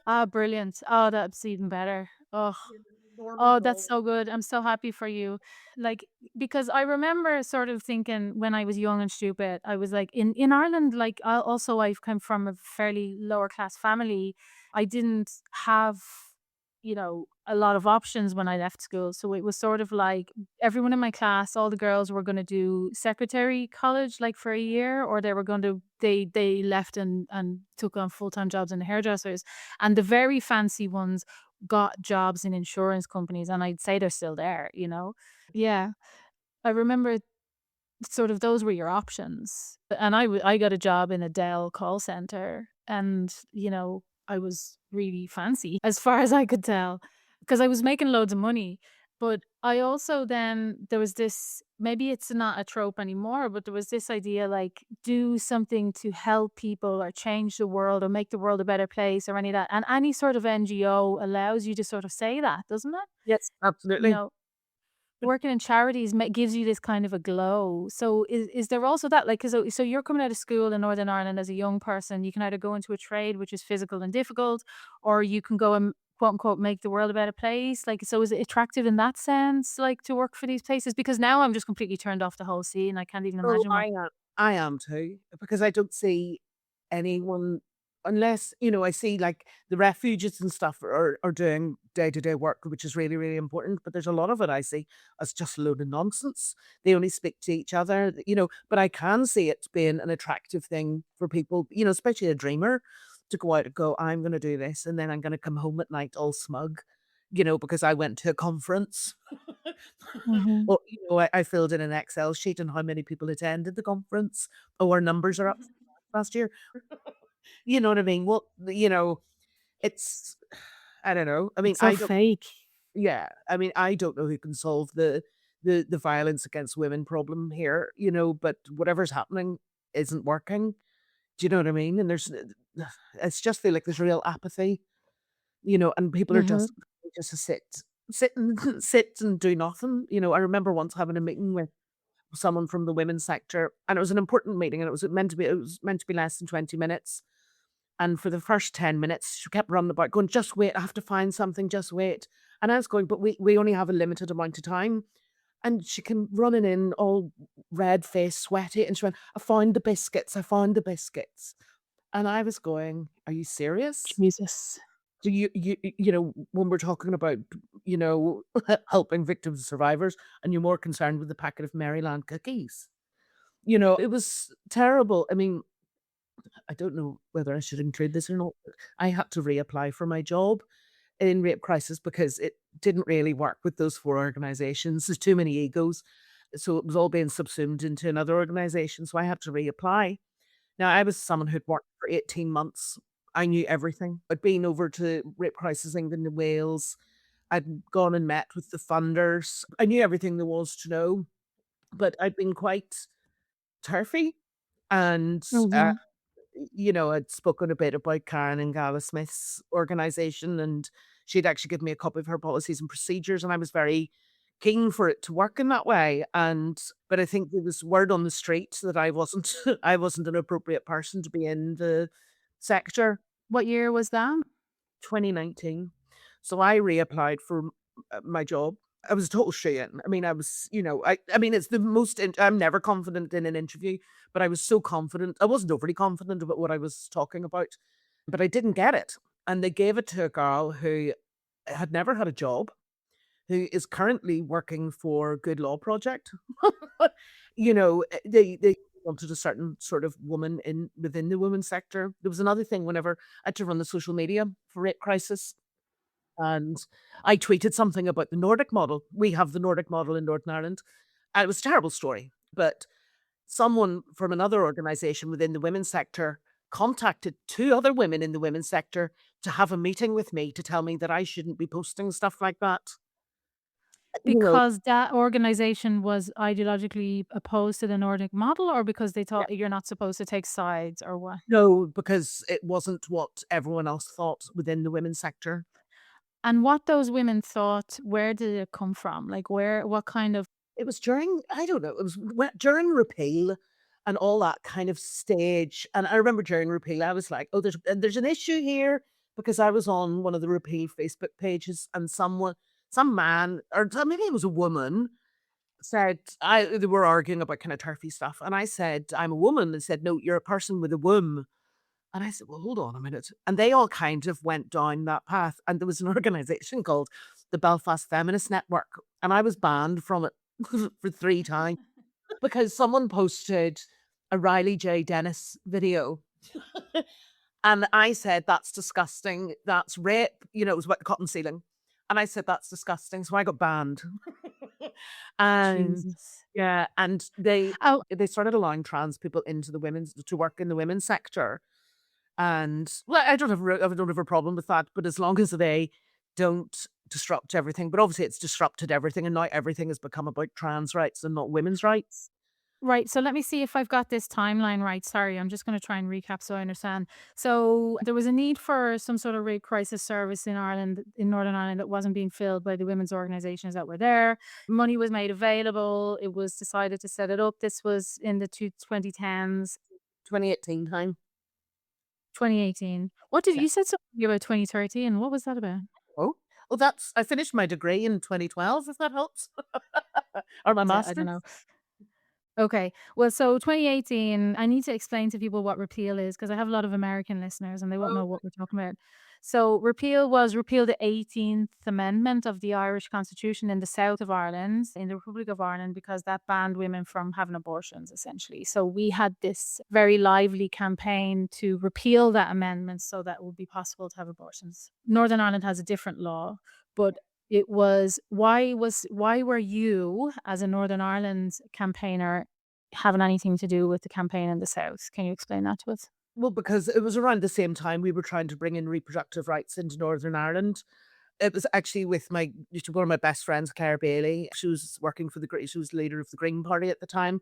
Speaker 1: Ah, brilliant. Oh, that's even better. Oh,
Speaker 2: Yeah, Norman
Speaker 1: oh, that's
Speaker 2: Paul.
Speaker 1: so good. I'm so happy for you. Like, because I remember sort of thinking when I was young and stupid, I was like, in Ireland, like, also I've come from a fairly lower class family. I didn't have a lot of options when I left school. So it was sort of like everyone in my class, all the girls were going to do secretary college like for a year, or they were going to they left and took on full-time jobs in the hairdressers. And the very fancy ones got jobs in insurance companies, and I'd say they're still there. Yeah. I remember sort of those were your options. And I got a job in a Dell call center, and, I was really fancy as far as I could tell, because I was making loads of money. But I also then there was this, maybe it's not a trope anymore, but there was this idea like do something to help people or change the world or make the world a better place or any of that. And any sort of NGO allows you to sort of say that, doesn't it?
Speaker 2: Yes,
Speaker 1: You
Speaker 2: absolutely.
Speaker 1: know, Working in charities gives you this kind of a glow. So is there also that, like, 'cause so you're coming out of school in Northern Ireland as a young person, you can either go into a trade which is physical and difficult, or you can go and quote unquote make the world a better place. Like, so is it attractive in that sense, like to work for these places? Because now I'm just completely turned off the whole scene. I can't even
Speaker 2: Oh,
Speaker 1: imagine what.
Speaker 2: I am too, because I don't see anyone unless, I see like the refuges and stuff are doing day-to-day work, which is really, really important. But there's a lot of it I see as just a load of nonsense. They only speak to each other, but I can see it being an attractive thing for people, especially a dreamer, to go out and go, I'm gonna do this, and then I'm gonna come home at night all smug, because I went to a conference.
Speaker 1: Mhm.
Speaker 2: Well, I filled in an Excel sheet on how many people attended the conference. Oh, our numbers are up last year. You know what I mean? Well, it's I don't know. I mean,
Speaker 1: It's so
Speaker 2: I don't
Speaker 1: fake.
Speaker 2: yeah, I mean, I don't know who can solve the violence against women problem here, but whatever's happening isn't working. Do you know what I mean? And it's just feel like there's real apathy, and people are
Speaker 1: Mhm.
Speaker 2: just to sit and sit and do nothing. I remember once having a meeting with someone from the women's sector, and it was an important meeting, and it was meant to be less than 20 minutes. And for the first 10 minutes, she kept running about going, "Just wait, I have to find something, just wait." And I was going, "But we only have a limited amount of time." And she came running in all red faced, sweaty, and she went, "I found the biscuits, I found the biscuits." And I was going, "Are you serious?"
Speaker 1: Jesus.
Speaker 2: Do when we're talking about, helping victims and survivors, and you're more concerned with the packet of Maryland cookies. It was terrible. I mean, I don't know whether I should include this or not, but I had to reapply for my job in rape crisis because it didn't really work with those 4 organizations. There's too many egos. So it was all being subsumed into another organization, so I had to reapply. Now, I was someone who'd worked for 18 months. I knew everything. I'd been over to Rape Crisis England in Wales. I'd gone and met with the funders. I knew everything there was to know, but I'd been quite turfy and,
Speaker 1: Mhm.
Speaker 2: I'd spoken a bit about Karen and Gala Smith's organization, and she'd actually given me a copy of her policies and procedures, and I was very keen for it to work in that way. But I think there was word on the street that I wasn't I wasn't an appropriate person to be in the sector.
Speaker 1: What year was that?
Speaker 2: 2019. So I reapplied for my job. I was a total shoo-in. I mean, I was, I mean, it's the most, I'm never confident in an interview, but I was so confident. I wasn't overly confident about what I was talking about, but I didn't get it. And they gave it to a girl who had never had a job, who is currently working for Good Law Project. They wanted a certain sort of woman in within the women's sector. There was another thing whenever I had to run the social media for Rape Crisis, and I tweeted something about the Nordic model. We have the Nordic model in Northern Ireland, and it was a terrible story. But someone from another organization within the women's sector contacted 2 other women in the women's sector to have a meeting with me to tell me that I shouldn't be posting stuff like that. You know
Speaker 1: Because that organization was ideologically opposed to the Nordic model, or because they
Speaker 2: Yeah.
Speaker 1: thought you're not supposed to take sides, or what?
Speaker 2: No, because it wasn't what everyone else thought within the women's sector.
Speaker 1: And what those women thought, where did it come from? Like, what kind of.
Speaker 2: It was during I don't know, it was during repeal and all that kind of stage, and I remember during repeal, I was like, "Oh, there's an issue here," because I was on one of the repeal Facebook pages, and some man, or maybe it was a woman, said they were arguing about kinda turfy stuff, and I said, "I'm a woman." They said, "No, you're a person with a womb." And I said, "Well, hold on a minute." And they all kind of went down that path. And there was an organization called the Belfast Feminist Network, and I was banned from it for 3 times because someone posted a Riley J. Dennis video. And I said, "That's disgusting. That's rape." It was about the cotton ceiling. And I said, "That's disgusting." So I got banned. And
Speaker 1: Jesus.
Speaker 2: yeah, and they
Speaker 1: Oh,
Speaker 2: they started allowing trans people into the women's to work in the women's sector. And well, I don't have a problem with that, but as long as they don't disrupt everything. But obviously it's disrupted everything, and now everything has become about trans rights and not women's rights.
Speaker 1: right. So let me see if I've got this timeline right. Sorry, I'm just going to try and recap so I understand. So there was a need for some sort of rape crisis service in Ireland, in Northern Ireland, that wasn't being filled by the women's organisations that were there. Money was made available. It was decided to set it up. This was in the 2010s,
Speaker 2: 2018 time.
Speaker 1: 2018. What did you said something about 2013? What was that about?
Speaker 2: Oh, well, that's I finished my degree in 2012, if that helps, or my
Speaker 1: I don't
Speaker 2: master's.
Speaker 1: know. Okay. Well, so 2018, I need to explain to people what repeal is because I have a lot of American listeners and they won't
Speaker 2: Oh,
Speaker 1: know what we're talking about. So, repeal the 18th Amendment of the Irish Constitution in the south of Ireland, in the Republic of Ireland, because that banned women from having abortions, essentially. So, we had this very lively campaign to repeal that amendment so that it would be possible to have abortions. Northern Ireland has a different law, but why were you, as a Northern Ireland campaigner, having anything to do with the campaign in the South? Can you explain that to us?
Speaker 2: well, because it was around the same time we were trying to bring in reproductive rights into Northern Ireland. It was actually with one of my best friends, Claire Bailey. She was working for she was leader of the Green Party at the time.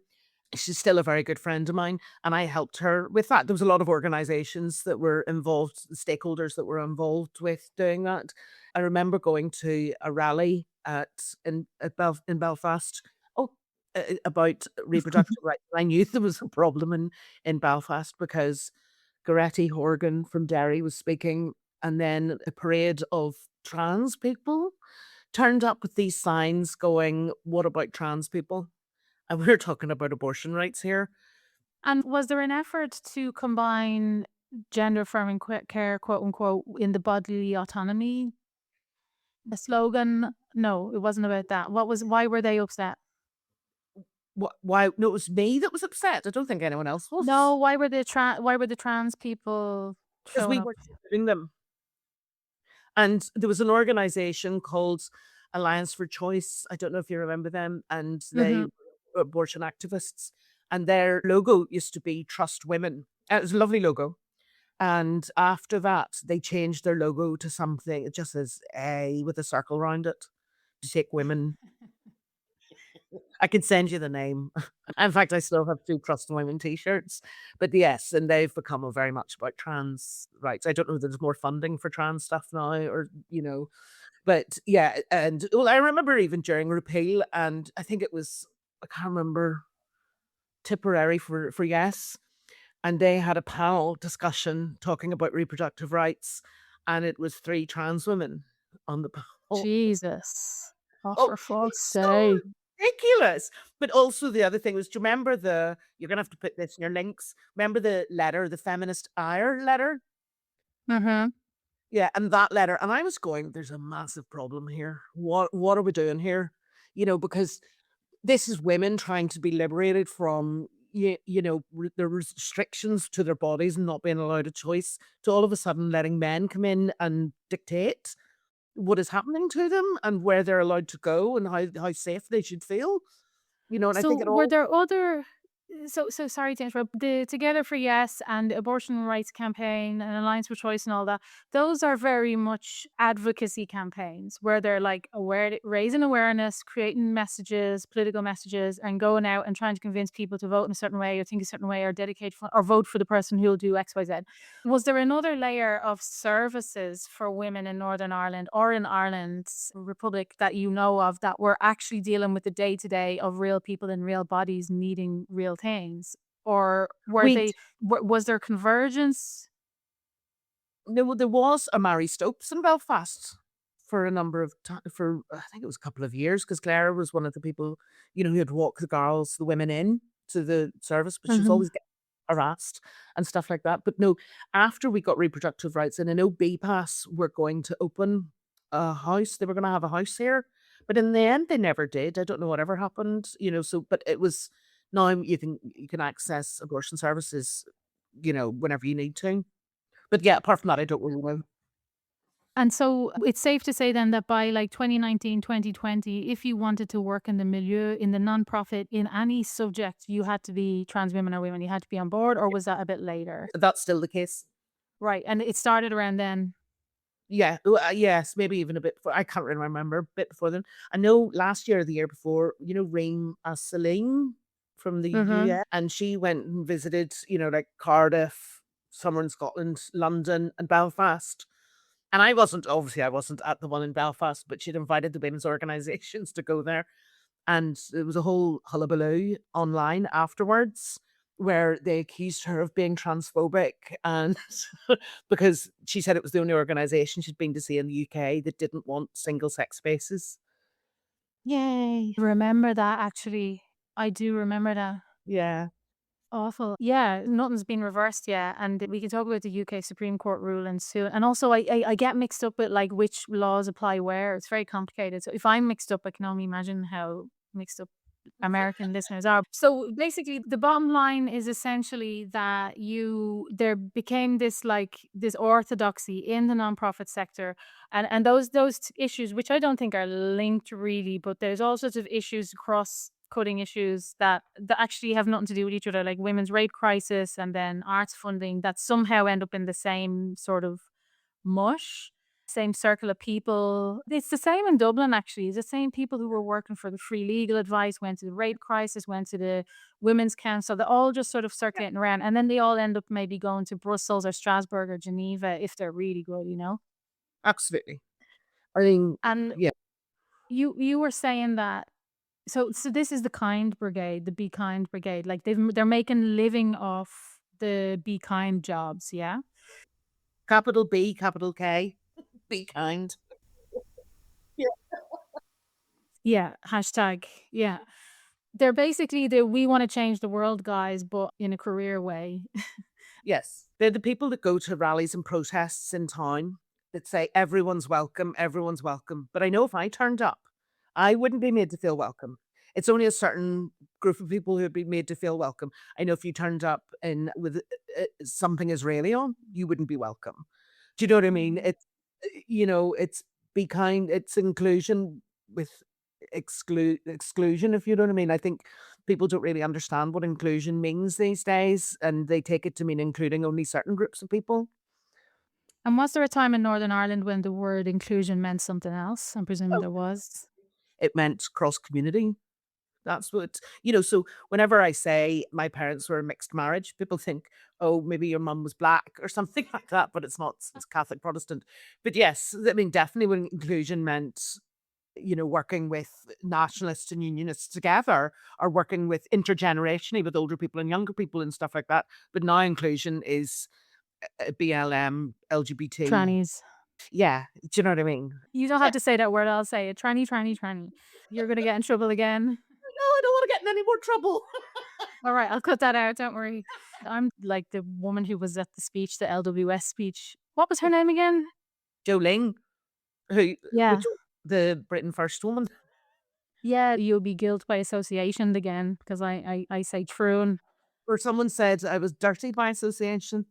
Speaker 2: She's still a very good friend of mine, and I helped her with that. There was a lot of organizations that were involved, stakeholders that were involved with doing that. I remember going to a rally in Belfast. Oh, about reproductive rights. I knew there was a problem in Belfast because Goretti Horgan from Derry was speaking, and then a parade of trans people turned up with these signs going, "What about trans people?" And we're talking about abortion rights here.
Speaker 1: And was there an effort to combine gender affirming care, quote unquote, in the bodily autonomy? The slogan? No, it wasn't about that. Why were they upset?
Speaker 2: Why no, it was me that was upset. I don't think anyone else
Speaker 1: No,
Speaker 2: was,
Speaker 1: why were the trans people
Speaker 2: because
Speaker 1: showing
Speaker 2: we
Speaker 1: up?
Speaker 2: weren't supporting them. And there was an organization called Alliance for Choice. I don't know if you remember them, and they
Speaker 1: Mhm.
Speaker 2: were abortion activists, and their logo used to be "Trust Women." It was a lovely logo. And after that, they changed their logo to something it just says A with a circle around it to take women. I could send you the name. In fact, I still have 2 Trust Women T-shirts. But yes, and they've become a very much about trans rights. I don't know if there's more funding for trans stuff now but yeah, and well, I remember even during repeal, and I think it was I can't remember, Tipperary for Yes, and they had a panel discussion talking about reproductive rights, and it was 3 trans women on the panel.
Speaker 1: Jesus. Oh,
Speaker 2: Oh,
Speaker 1: for fuck's
Speaker 2: it's so
Speaker 1: sake.
Speaker 2: ridiculous. But also the other thing was, do you remember you're gonna have to put this in your links. Remember the letter, the feminist ire letter?
Speaker 1: Mhm.
Speaker 2: Yeah, and that letter, and I was going, "There's a massive problem here. What are we doing here?" Because this is women trying to be liberated from the restrictions to their bodies and not being allowed a choice, to all of a sudden letting men come in and dictate what is happening to them and where they're allowed to go and how safe they should feel. And I think
Speaker 1: So
Speaker 2: it
Speaker 1: were
Speaker 2: all
Speaker 1: there other so sorry to interrupt. The Together for Yes and Abortion Rights Campaign and Alliance for Choice and all that, those are very much advocacy campaigns where they're like raising awareness, creating messages, political messages, and going out and trying to convince people to vote in a certain way or think a certain way or or vote for the person who'll do X, Y, Z. Was there another layer of services for women in Northern Ireland or in Ireland's Republic that you know of that were actually dealing with the day to day of real people in real bodies needing real things? Or
Speaker 2: we
Speaker 1: was there convergence?
Speaker 2: there was a Mary Stopes in Belfast for a number of for I think it was a couple of years, because Claire was one of the people, who had walked the women in to the service, but she was
Speaker 1: Mhm.
Speaker 2: always gay. harassed and stuff like that. But no, after we got reproductive rights, and I know BPAS were going to open a house, they were going to have a house here, but in the end, they never did. I don't know whatever happened, so, but it was now you can access abortion services, whenever you need to. But yeah, apart from that, I don't really know.
Speaker 1: And so it's safe to say then that by like 2019, 2020, if you wanted to work in the milieu, in the nonprofit, in any subject, you had to be trans women or women, you had to be on board, or was that a bit later?
Speaker 2: That's still the case.
Speaker 1: Right. And it started around then.
Speaker 2: Yeah, yes, maybe even a bit before. I can't really remember. A bit before then. I know last year or the year before, Reem Celine from the
Speaker 1: Mm-hmm.
Speaker 2: US, and she went and visited, like Cardiff, somewhere in Scotland, London, and Belfast. And I wasn't at the one in Belfast, but she'd invited the women's organizations to go there. And there was a whole hullabaloo online afterwards where they accused her of being transphobic, and because she said it was the only organization she'd been to see in the UK that didn't want single sex spaces. Yay.
Speaker 1: Remember that actually. I do remember that.
Speaker 2: Yeah.
Speaker 1: Awful. Yeah, nothing's been reversed yet, and we can talk about the UK Supreme Court ruling soon. And also, I get mixed up with like which laws apply where. It's very complicated. So if I'm mixed up, I can only imagine how mixed up American listeners are. So basically, the bottom line is essentially that there became this orthodoxy in the nonprofit sector, and those issues, which I don't think are linked really, but there's all sorts of issues across cutting issues that actually have nothing to do with each other, like women's rape crisis and then arts funding, that somehow end up in the same sort of mush, same circle of people. It's the same in Dublin, actually. It's the same people who were working for the free legal advice, went to the rape crisis, went to the women's council. They're all just sort of
Speaker 2: Yeah,
Speaker 1: circulating around. And then they all end up maybe going to Brussels or Strasbourg or Geneva if they're really good.
Speaker 2: absolutely. I mean,
Speaker 1: And
Speaker 2: yeah,
Speaker 1: you were saying that. So this is the Kind Brigade, the Be Kind Brigade. Like they're making a living off the Be Kind jobs, yeah?
Speaker 2: capital B, capital K, be kind. Yeah.
Speaker 1: Yeah, hashtag, yeah. They're basically the "we wanna change the world" guys, but in a career way.
Speaker 2: Yes. They're the people that go to rallies and protests in town that say everyone's welcome. But I know if I turned up, I wouldn't be made to feel welcome. It's only a certain group of people who would be made to feel welcome. I know if you turned up in with something Israeli on, you wouldn't be welcome. Do you know what I mean?
Speaker 1: Mhm.
Speaker 2: It's be kind, it's inclusion with exclusion, if you know what I mean. I think people don't really understand what inclusion means these days, and they take it to mean including only certain groups of people.
Speaker 1: And was there a time in Northern Ireland when the word inclusion meant something else? I'm presuming
Speaker 2: Oh,
Speaker 1: there was.
Speaker 2: it meant cross community. That's what, so whenever I say my parents were a mixed marriage, people think, oh, maybe your mum was black or something like that, but it's not, it's Catholic Protestant. But yes, I mean, definitely when inclusion meant, working with nationalists and unionists together, or working with intergenerationally with older people and younger people and stuff like that. But now inclusion is BLM, LGBT.
Speaker 1: Trannies.
Speaker 2: Yeah. Do you know what I mean?
Speaker 1: You don't
Speaker 2: Yeah.
Speaker 1: have to say that word, I'll say it. Tranny, tranny, tranny. You're gonna get in trouble again.
Speaker 2: No, I don't want to get in any more trouble.
Speaker 1: Alright, I'll cut that out, don't worry. I'm like the woman who was at the speech, the LWS speech. What was her name again?
Speaker 2: Jolene, who,
Speaker 1: Yeah.
Speaker 2: which, the Britain First woman.
Speaker 1: Yeah, you'll be guilt by association again because I say true.
Speaker 2: Or someone said I was dirty by association.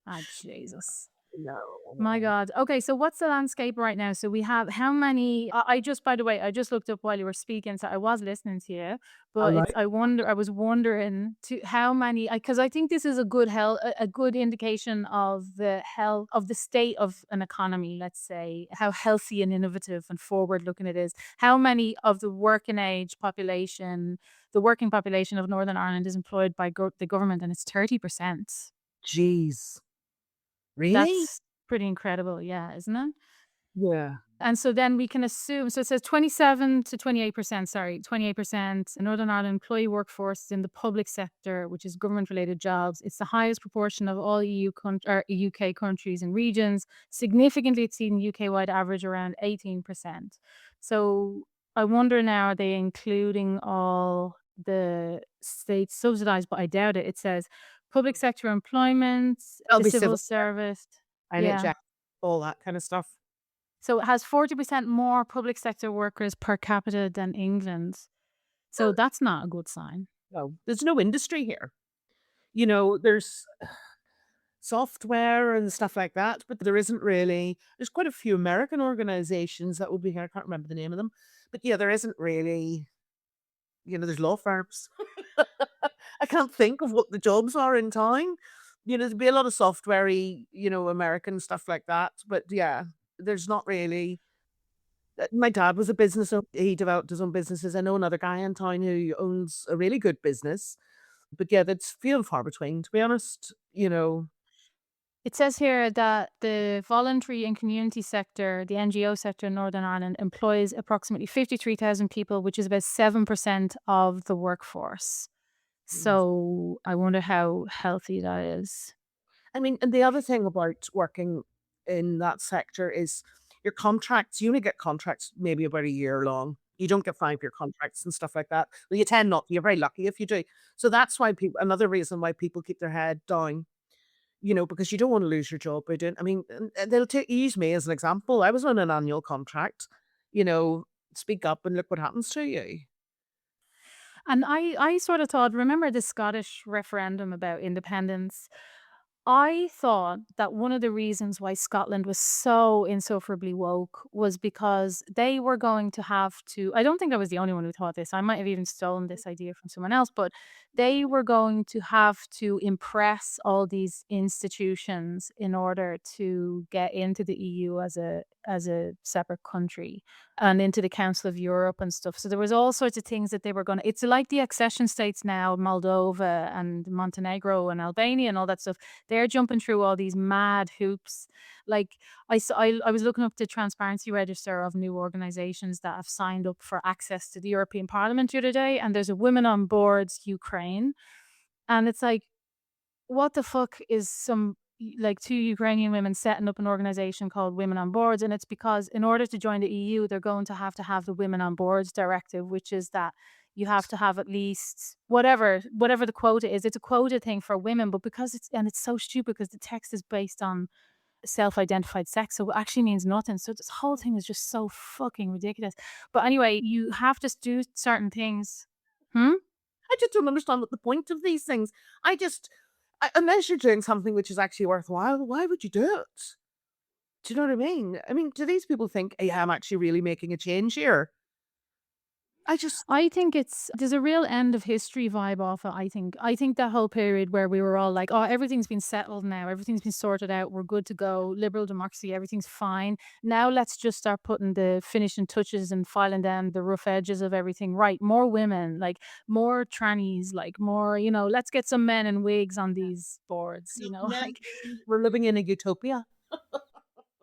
Speaker 1: Ah, Jesus.
Speaker 2: No,
Speaker 1: My
Speaker 2: no.
Speaker 1: God. Okay, so what's the landscape right now? So we have how many? I just, by the way, I just looked up while you were speaking, so I was listening to you.
Speaker 2: All
Speaker 1: But
Speaker 2: right.
Speaker 1: I was wondering to how many, because I think this is a good a good indication of the health of the state of an economy. Let's say how healthy and innovative and forward looking it is. How many of the working age population, the working population of Northern Ireland, is employed by the government, and it's 30%.
Speaker 2: Jeez. Really?
Speaker 1: That's pretty incredible, yeah, isn't it?
Speaker 2: Yeah.
Speaker 1: And so then we can assume, so it says 27 to 28%, sorry, 28% Northern Ireland employee workforce is in the public sector, which is government related jobs. It's the highest proportion of all or UK countries and regions, significantly exceeding UK wide average around 18%. So I wonder now, are they including all the states subsidized? But I doubt it. It says Public sector employment,
Speaker 2: That'll
Speaker 1: the
Speaker 2: be
Speaker 1: civil
Speaker 2: civil
Speaker 1: service. Yeah.
Speaker 2: NHS, all that kind of stuff.
Speaker 1: So it has 40% more public sector workers per capita than England. So that's not a good sign.
Speaker 2: No, there's no industry here. There's software and stuff like that, but there isn't really. There's quite a few American organizations that will be here. I can't remember the name of them, but yeah, there isn't really. There's law firms. I can't think of what the jobs are in town. There'd be a lot of softwarey, American stuff like that. But yeah, there's not really. My dad was a business owner. He developed his own businesses. I know another guy in town who owns a really good business. But yeah, that's few and far between, to be honest.
Speaker 1: It says here that the voluntary and community sector, the NGO sector in Northern Ireland, employs approximately 53,000 people, which is about 7% of the workforce. So I wonder how healthy that is.
Speaker 2: I mean, and the other thing about working in that sector is your contracts, you only get contracts maybe about a year long. You don't get 5-year contracts and stuff like that. Well, you tend not to. You're very lucky if you do. So that's why people, another reason why people keep their head down, because you don't want to lose your job by doing, I mean, and they'll use me as an example. I was on an annual contract, you know, speak up and look what happens to you.
Speaker 1: And I sort of thought, remember the Scottish referendum about independence? I thought that one of the reasons why Scotland was so insufferably woke was because they were going to have to. I don't think I was the only one who thought this. I might have even stolen this idea from someone else, but they were going to have to impress all these institutions in order to get into the EU as a separate country and into the Council of Europe and stuff. So there was all sorts of things that they were going to. It's like the accession states now, Moldova and Montenegro and Albania and all that stuff. They're jumping through all these mad hoops. Like I was looking up the transparency register of new organizations that have signed up for access to the European Parliament the other day, and there's a Women on Boards Ukraine, and it's like, what the fuck is like two Ukrainian women setting up an organization called Women on Boards, and it's because in order to join the EU, they're going to have the Women on Boards directive, which is that you have to have at least whatever the quota is. It's a quota thing for women, but because it's so stupid because the text is based on self-identified sex, so it actually means nothing. So this whole thing is just so fucking ridiculous. But anyway, you have to do certain things. Hmm?
Speaker 2: I just don't understand what the point of these things. Unless you're doing something which is actually worthwhile, why would you do it? Do you know what I mean? I mean, do these people think, hey, I'm actually really making a change here? I just,
Speaker 1: I think there's a real end of history vibe off it. I think that whole period where we were all like, "Oh, everything's been settled now. Everything's been sorted out. We're good to go. Liberal democracy, everything's fine. Now let's just start putting the finishing touches and filing down the rough edges of everything. Right, more women, like more trannies, like more, let's get some men in wigs on these boards,
Speaker 2: men,
Speaker 1: like
Speaker 2: we're living in a utopia.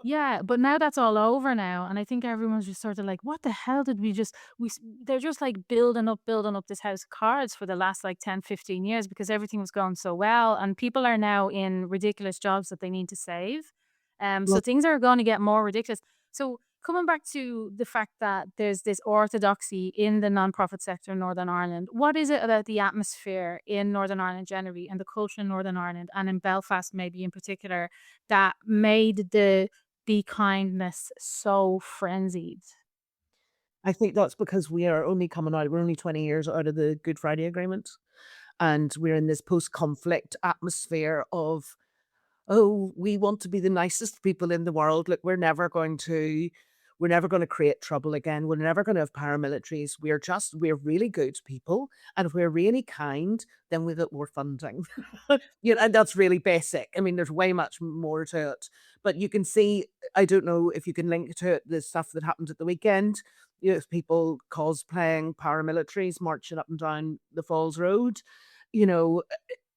Speaker 1: yeah, but now that's all over now, and I think everyone's just sort of like, "What the hell did we just we s" they're just, like, building up this house of cards for the last, like, 10, 15 years because everything was going so well, and people are now in ridiculous jobs that they need to save, so
Speaker 2: Well,
Speaker 1: things are gonna get more ridiculous. So, coming back to the fact that there's this orthodoxy in the nonprofit sector in Northern Ireland, what is it about the atmosphere in Northern Ireland generally, and the culture in Northern Ireland, and in Belfast maybe in particular, that made the be kindness so frenzied?
Speaker 2: I think that's because we're only 20 years out of the Good Friday Agreement. And we're in this post conflict atmosphere of, oh, we want to be the nicest people in the world. Look, we're never going to create trouble again. We're never going to have paramilitaries. We're really good people. And if we're really kind, then we get more funding. And that's really basic. I mean, there's way much more to it. But you can see, I don't know if you can link to it, the stuff that happened at the weekend. People cosplaying paramilitaries marching up and down the Falls Road. You know,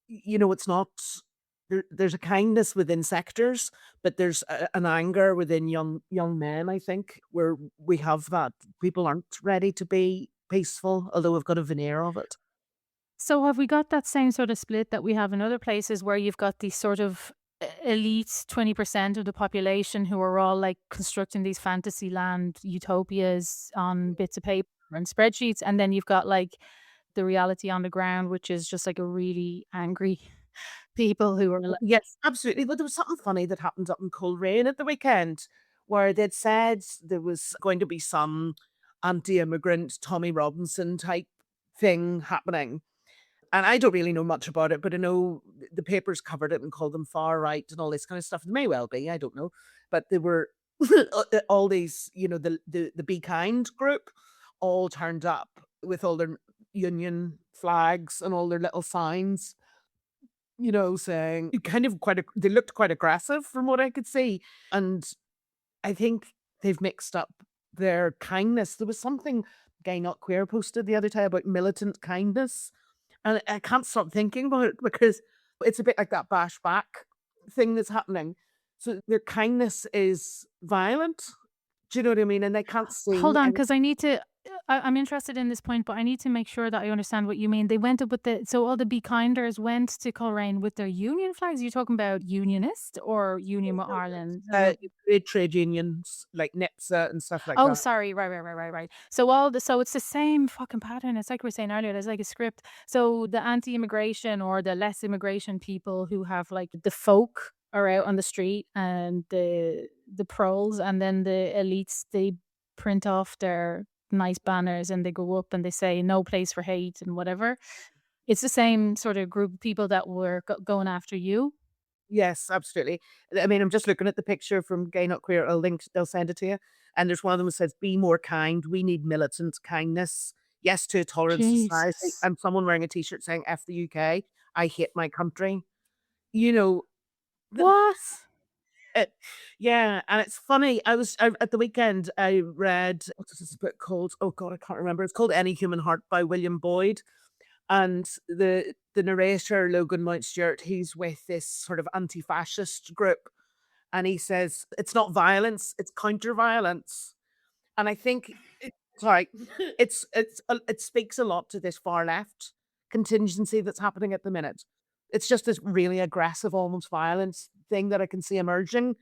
Speaker 2: it's not there's a kindness within sectors, but there's an anger within young men, I think, where we have that. People aren't ready to be peaceful, although we've got a veneer of it.
Speaker 1: So have we got that same sort of split that we have in other places where you've got these sort of elite 20% of the population who are all like constructing these fantasy land utopias on bits of paper and spreadsheets, and then you've got like the reality on the ground, which is just like a really angry. people who are
Speaker 2: Yes, absolutely. But there was something funny that happened up in Coleraine at the weekend where they'd said there was going to be some anti-immigrant Tommy Robinson type thing happening. And I don't really know much about it, but I know the papers covered it and called them far right and all this kind of stuff. It may well be, I don't know. But there were all these, the Be Kind group all turned up with all their union flags and all their little signs, saying kind of they looked quite aggressive from what I could see. And I think they've mixed up their kindness. There was something Gay Not Queer posted the other day about militant kindness. And I can't stop thinking about it because it's a bit like that bash back thing that's happening. So their kindness is violent. Do you know what I mean? And they can't
Speaker 1: hold
Speaker 2: see
Speaker 1: on,
Speaker 2: any.
Speaker 1: because I need to. I'm interested in this point, but I need to make sure that I understand what you mean. They went up with so all the Be Kinders went to Coleraine with their union flags. Are you talking about unionist or Union with Ireland?
Speaker 2: Big trade unions like NIPSA and stuff like
Speaker 1: Oh,
Speaker 2: that.
Speaker 1: sorry. Right. So it's the same fucking pattern. It's like we were saying earlier, there's like a script. So the anti-immigration or the less immigration people who have like the folk are out on the street and the proles, and then the elites, they print off their nice banners and they go up and they say no place for hate and whatever. It's the same sort of group of people that were going after you.
Speaker 2: Yes, absolutely. I mean, I'm just looking at the picture from Gay Not Queer. They'll send it to you. And there's one of them that says, "Be more kind. We need militant kindness. Yes to a tolerant society."
Speaker 1: Jesus.
Speaker 2: And someone wearing a t-shirt saying, "F the UK. I hate my country." You know, the,
Speaker 1: What?
Speaker 2: it, yeah. And it's funny. At the weekend, I read, what's this book called? Oh God, I can't remember. It's called Any Human Heart by William Boyd. And the narrator, Logan Mountstuart, he's with this sort of anti-fascist group, and he says, "It's not violence, it's counter-violence." And I think sorry, it speaks a lot to this far left contingency that's happening at the minute. It's just this really aggressive, almost violence thing that I can see emerging.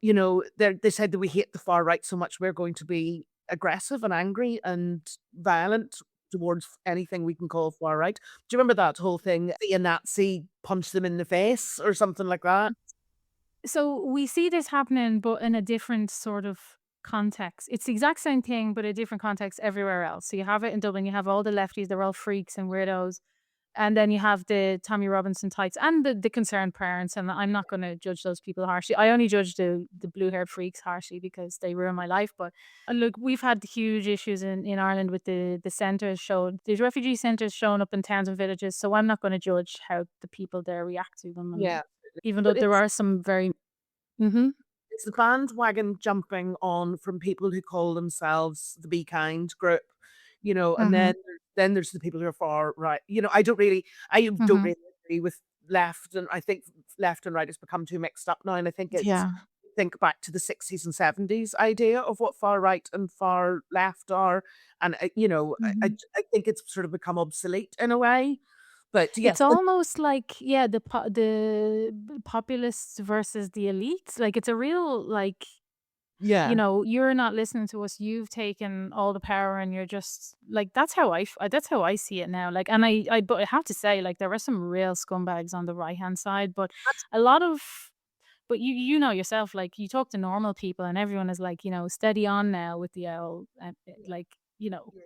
Speaker 2: They said that we hate the far right so much, we're going to be aggressive and angry and violent towards anything we can call far right. Do you remember that whole thing? See a Nazi, punch them in the face or something like that?
Speaker 1: So we see this happening, but in a different sort of context. It's the exact same thing, but a different context everywhere else. So you have it in Dublin, you have all the lefties, they're all freaks and weirdos. And then you have the Tommy Robinson types and the concerned parents. And I'm not going to judge those people harshly. I only judge the blue haired freaks harshly because they ruin my life. But look, we've had huge issues in Ireland with the centres showed, these refugee centres showing up in towns and villages. So I'm not going to judge how the people there react to them. And
Speaker 2: Yeah.
Speaker 1: even though
Speaker 2: But
Speaker 1: there are some very, hmm
Speaker 2: it's the bandwagon jumping on from people who call themselves the Be Kind group, and
Speaker 1: hmm
Speaker 2: then there's the people who are far right. I don't really agree with left, and I think left and right has become too mixed up now, and I think it's
Speaker 1: Yeah.
Speaker 2: think back to the 60s and 70s idea of what far right and far left are, and,
Speaker 1: Mhm.
Speaker 2: I think it's sort of become obsolete in a way, but yes,
Speaker 1: It's almost like, yeah, populists versus the elites. Like, it's a real, like,
Speaker 2: yeah,
Speaker 1: you're not listening to us. You've taken all the power and you're just like, that's how I see it now. Like, and but I have to say, like, there are some real scumbags on the right-hand side, but
Speaker 2: that's
Speaker 1: a lot of, but you know yourself, like, you talk to normal people and everyone is like, steady on now with the old, like,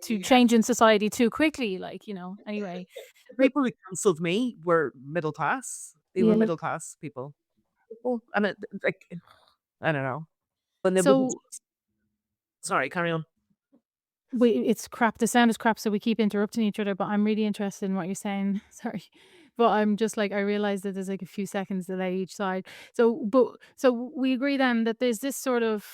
Speaker 1: to
Speaker 2: yeah.
Speaker 1: change in society too quickly. Like, anyway.
Speaker 2: The
Speaker 1: But
Speaker 2: people who cancelled me were middle class. They were
Speaker 1: yeah.
Speaker 2: middle class people, and like, I don't know. When they wouldn't
Speaker 1: So
Speaker 2: sorry, carry on.
Speaker 1: it's crap. The sound is crap, so we keep interrupting each other. But I'm really interested in what you're saying. Sorry, but I'm just like, I realize that there's like a few seconds delay each side. So we agree then that there's this sort of,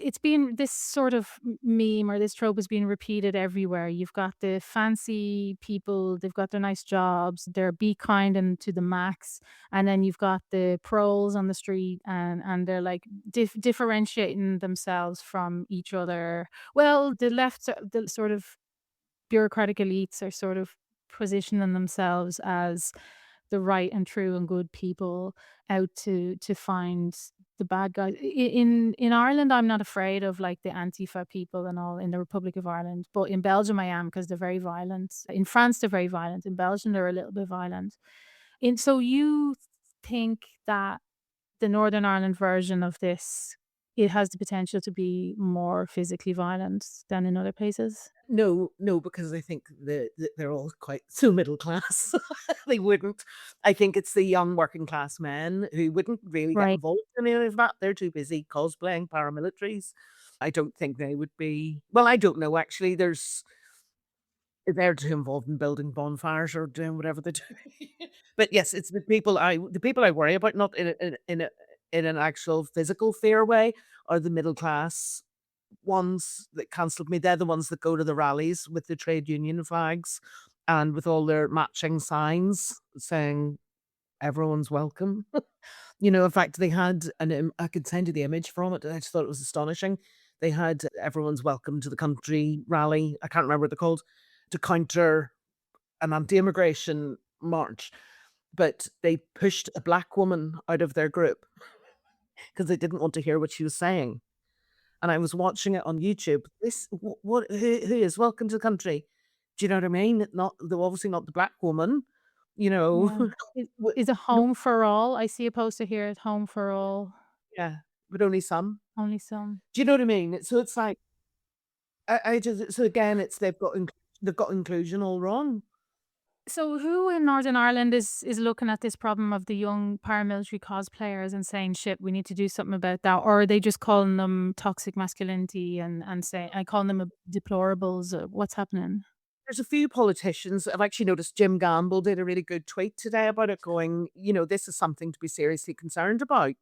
Speaker 1: it's been this sort of meme or this trope is being repeated everywhere. You've got the fancy people, they've got their nice jobs, they're be kind and to the max, and then you've got the proles on the street, and they're like differentiating themselves from each other. Well, the sort of bureaucratic elites are sort of positioning themselves as the right and true and good people out to find the bad guys. In Ireland, I'm not afraid of like the Antifa people and all in the Republic of Ireland, but in Belgium I am because they're very violent. In France they're very violent. In Belgium they're a little bit violent. And so you think that the Northern Ireland version of this, it has the potential to be more physically violent than in other places?
Speaker 2: No, no, because I think they're all quite so middle class. They wouldn't. I think it's the young working class men who wouldn't really get
Speaker 1: Right.
Speaker 2: involved in any of that. They're too busy cosplaying paramilitaries. I don't think they would be. Well, I don't know actually. They're too involved in building bonfires or doing whatever they do. But yes, it's the people I worry about, not in an actual physical fear way, are the middle class ones that cancelled me. They're the ones that go to the rallies with the trade union flags and with all their matching signs saying everyone's welcome. In fact, they had I could send you the image from it. I just thought it was astonishing. They had everyone's welcome to the country rally. I can't remember what they're called, to counter an anti-immigration march. But they pushed a black woman out of their group because they didn't want to hear what she was saying. And I was watching it on YouTube. Who is welcome to the country? Do you know what I mean? Not the obviously not the black woman, you know.
Speaker 1: Yeah.
Speaker 2: w-
Speaker 1: Is it
Speaker 2: no,
Speaker 1: home for all? I see a poster here, it's home for all,
Speaker 2: yeah, but only some.
Speaker 1: only some.
Speaker 2: Do you know what I mean? So it's like I just so again, it's they've got inclusion all wrong.
Speaker 1: So who in Northern Ireland is looking at this problem of the young paramilitary cosplayers and saying, "Shit, we need to do something about that," or are they just calling them toxic masculinity and say I calling them deplorables? What's happening?
Speaker 2: There's a few politicians. I've actually noticed Jim Gamble did a really good tweet today about it, going, this is something to be seriously concerned about.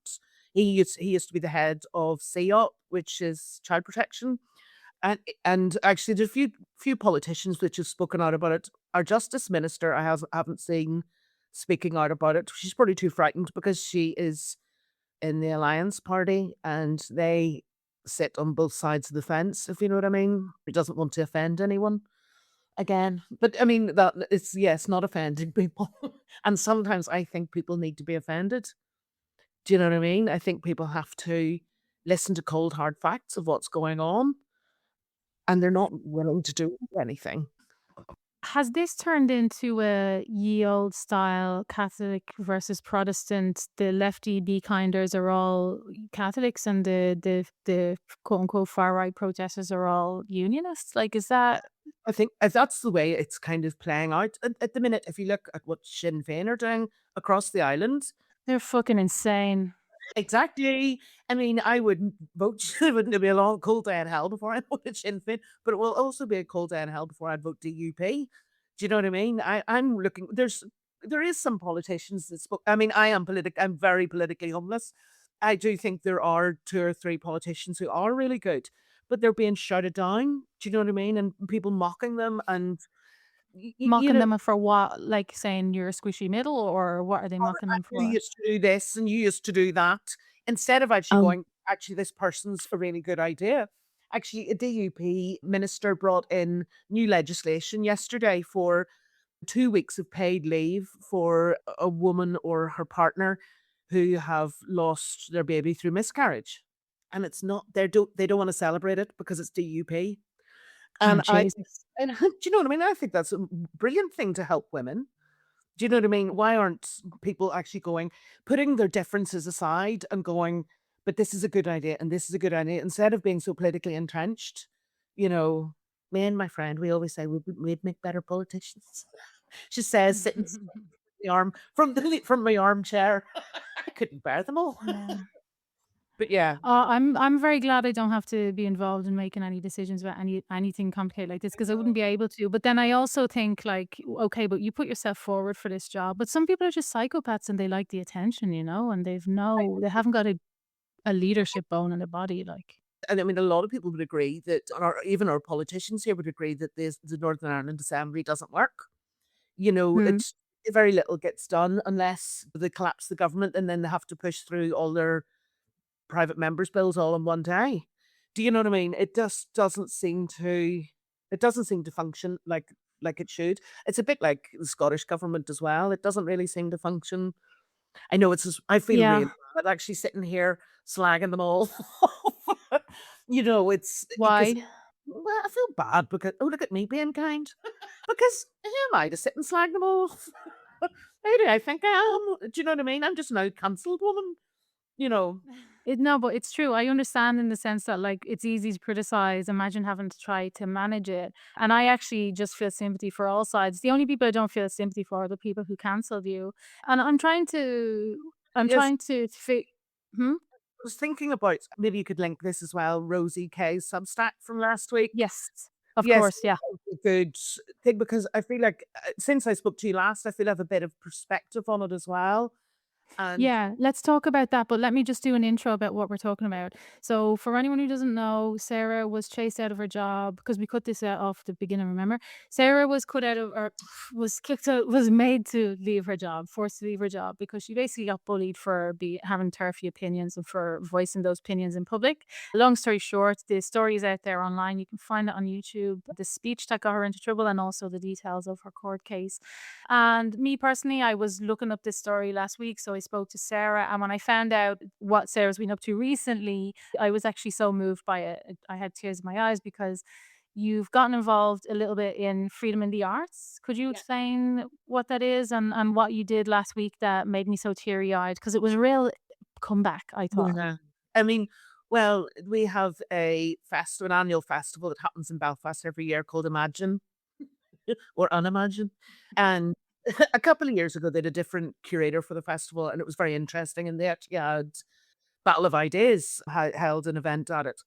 Speaker 2: He used to be the head of CEOP, which is child protection. And actually there's a few politicians which have spoken out about it. Our Justice Minister I haven't seen speaking out about it. She's probably too frightened because she is in the Alliance Party and they sit on both sides of the fence, if you know what I mean. He doesn't want to offend anyone again. But I mean that it's yes, not offending people. And sometimes I think people need to be offended. Do you know what I mean? I think people have to listen to cold hard facts of what's going on and they're not willing to do anything.
Speaker 1: Has this turned into a ye old style Catholic versus Protestant? The lefty be kinders are all Catholics and the quote unquote far right protesters are all unionists? Like is that
Speaker 2: I think if that's the way it's kind of playing out at the minute, if you look at what Sinn Féin are doing across the island.
Speaker 1: they're fucking insane.
Speaker 2: Exactly. I mean, I wouldn't vote. It wouldn't be a long cold day in hell before I voted Sinn Féin, but it will also be a cold day in hell before I'd vote DUP. Do you know what I mean? I'm looking. There is some politicians that spoke. I mean, I'm very politically homeless. I do think there are two or three politicians who are really good, but they're being shouted down. Do you know what I mean? And people mocking them, and you
Speaker 1: Mocking
Speaker 2: know,
Speaker 1: them for what? Like saying you're a squishy middle or what are they mocking them
Speaker 2: you
Speaker 1: for?
Speaker 2: used to do this and you used to do that, instead of actually
Speaker 1: Oh,
Speaker 2: going, actually, this person's a really good idea. Actually, a DUP minister brought in new legislation yesterday for 2 weeks of paid leave for a woman or her partner who have lost their baby through miscarriage. And it's not they don't want to celebrate it because it's DUP.
Speaker 1: oh
Speaker 2: And I
Speaker 1: Jesus.
Speaker 2: and do you know what I mean? I think that's a brilliant thing to help women. Do you know what I mean? Why aren't people actually putting their differences aside and going, but this is a good idea and this is a good idea, instead of being so politically entrenched, you know, me and my friend, we always say we'd make better politicians. She says, sitting the arm from my armchair. I couldn't bear them all.
Speaker 1: Yeah.
Speaker 2: But yeah,
Speaker 1: I'm very glad I don't have to be involved in making any decisions about anything complicated like this because I wouldn't be able to. But then I also think like, okay, but you put yourself forward for this job. But some people are just psychopaths and they like the attention, and they haven't got a leadership bone in their body. Like,
Speaker 2: and I mean, a lot of people would agree that, and even our politicians here would agree that the Northern Ireland Assembly doesn't work.
Speaker 1: hmm.
Speaker 2: It's very little gets done unless they collapse the government and then they have to push through all their private members' bills all in one day. Do you know what I mean? It doesn't seem to function like it should. It's a bit like the Scottish government as well. It doesn't really seem to function. I know I feel
Speaker 1: Yeah.
Speaker 2: really bad actually sitting here slagging them all. It's because
Speaker 1: Why?
Speaker 2: well, I feel bad because oh look at me being kind. Because who am I to sit and slag them off? maybe I think I am. Do you know what I mean? I'm just an out cancelled woman, you know.
Speaker 1: No, but it's true. I understand in the sense that, like, it's easy to criticize. Imagine having to try to manage it. And I actually just feel sympathy for all sides. The only people I don't feel sympathy for are the people who cancelled you. And I'm
Speaker 2: Yes,
Speaker 1: trying to hmm?
Speaker 2: I was thinking about maybe you could link this as well, Rosie K's Substack from last week.
Speaker 1: Yes. Of
Speaker 2: Yes,
Speaker 1: course, yeah.
Speaker 2: that was a good thing because I feel like, since I spoke to you last, I feel I have a bit of perspective on it as well, and
Speaker 1: Yeah, let's talk about that, but let me just do an intro about what we're talking about. So, for anyone who doesn't know, Sarah was chased out of her job because we cut this out off at the beginning, remember? Sarah was cut out of, or was kicked out, was made to leave her job, forced to leave her job because she basically got bullied for having turfy opinions and for voicing those opinions in public. Long story short, the story is out there online. You can find it on YouTube. The speech that got her into trouble and also the details of her court case. And me personally, I was looking up this story last week, so I spoke to Sarah. And when I found out what Sarah's been up to recently, I was actually so moved by it. I had tears in my eyes because you've gotten involved a little bit in freedom in the arts. Could you
Speaker 2: yeah.
Speaker 1: explain what that is and what you did last week that made me so teary eyed? Because it was a real comeback, I thought.
Speaker 2: Yeah. I mean, well, we have an annual festival that happens in Belfast every year called Imagine or Unimagine, and a couple of years ago, they had a different curator for the festival, and it was very interesting, and they actually had Battle of Ideas held an event at it.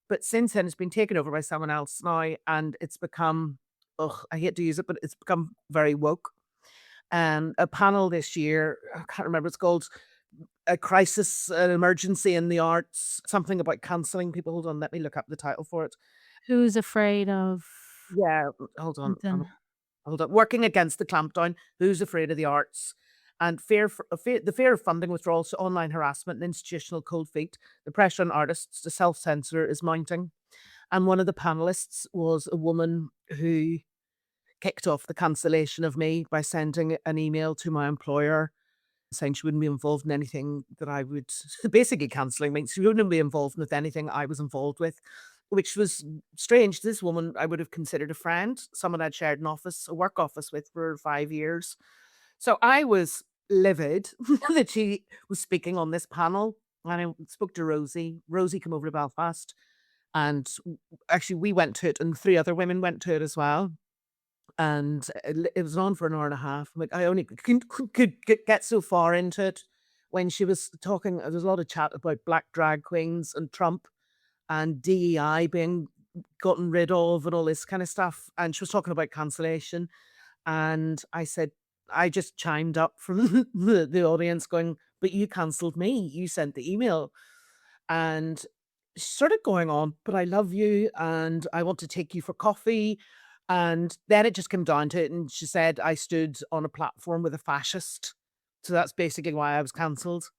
Speaker 2: But since then, it's been taken over by someone else now, and it's become, ugh, I hate to use it, but it's become very woke. And a panel this year, I can't remember, it's called A Crisis, an Emergency in the Arts, something about cancelling people. Hold on, let me look up the title for it.
Speaker 1: Who's afraid of
Speaker 2: Yeah, hold on.
Speaker 1: something?
Speaker 2: Hold on. Working against the clampdown, who's afraid of the arts? And the fear of funding withdrawals to online harassment and institutional cold feet, the pressure on artists to self-censor is mounting. And one of the panelists was a woman who kicked off the cancellation of me by sending an email to my employer saying she wouldn't be involved in anything that I would basically cancelling me. She wouldn't be involved with anything I was involved with, which was strange. This woman I would have considered a friend, someone I'd shared an office, a work office with for 5 years. So I was livid that she was speaking on this panel. And I spoke to Rosie. Rosie came over to Belfast and actually we went to it and three other women went to it as well. And it was on for an hour and a half. Like, I only could get so far into it when she was talking. There was a lot of chat about black drag queens and Trump and DEI being gotten rid of and all this kind of stuff. And she was talking about cancellation. And I said, I just chimed up from the audience going, but you cancelled me. You sent the email. And sort of going on, "But I love you, and I want to take you for coffee." And then it just came down to it, and she said I stood on a platform with a fascist. So that's basically why I was cancelled.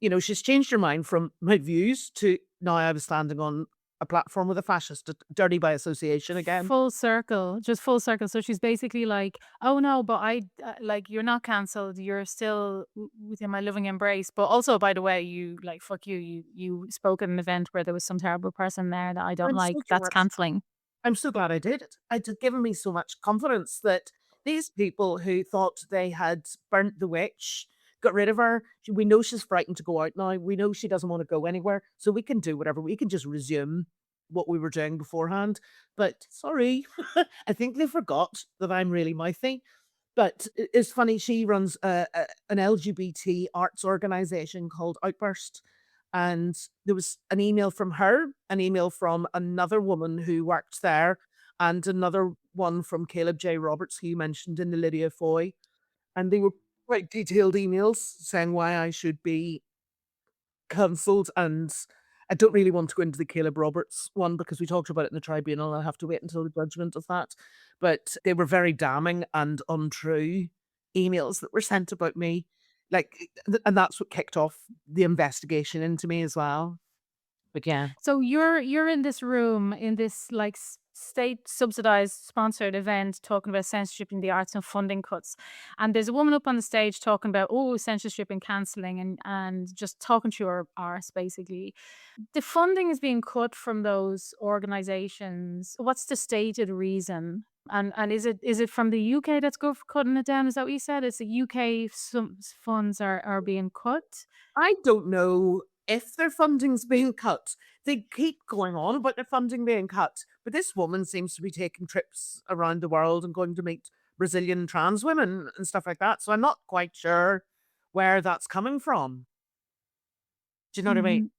Speaker 2: You know, she's changed her mind from my views to now I was standing on a platform with a fascist, dirty by association again.
Speaker 1: Full circle, just full circle. So she's basically like, "Oh no, but like you're not cancelled. You're still within my loving embrace. But also, by the way, you like fuck you. You spoke at an event where there was some terrible person there that I don't
Speaker 2: I'm
Speaker 1: like.
Speaker 2: so
Speaker 1: That's
Speaker 2: glad
Speaker 1: cancelling."
Speaker 2: I'm so glad I did it. It had given me so much confidence that these people who thought they had burnt the witch, got rid of her. We know she's frightened to go out now. We know she doesn't want to go anywhere. So we can do whatever. We can just resume what we were doing beforehand. But sorry, I think they forgot that I'm really mouthy. But it's funny, she runs an LGBT arts organization called Outburst. And there was an email from her, an email from another woman who worked there, and another one from Caleb J. Roberts, who you mentioned in the Lydia Foy. And they were quite detailed emails saying why I should be cancelled. And I don't really want to go into the Caleb Roberts one because we talked about it in the tribunal. I'll have to wait until the judgment of that. But they were very damning and untrue emails that were sent about me. Like, and that's what kicked off the investigation into me as well. But yeah.
Speaker 1: So you're in this room in this like state subsidized sponsored event talking about censorship in the arts and funding cuts, and there's a woman up on the stage talking about censorship and cancelling and just talking to her arse basically. The funding is being cut from those organizations. What's the stated reason? And is it from the UK that's go for cutting it down? Is that what you said? It's the UK, some funds are being cut?
Speaker 2: I don't know if their funding's being cut. They keep going on about their funding being cut, but this woman seems to be taking trips around the world and going to meet Brazilian trans women and stuff like that. So I'm not quite sure where that's coming from. Do you know what I mean?
Speaker 1: Mhm.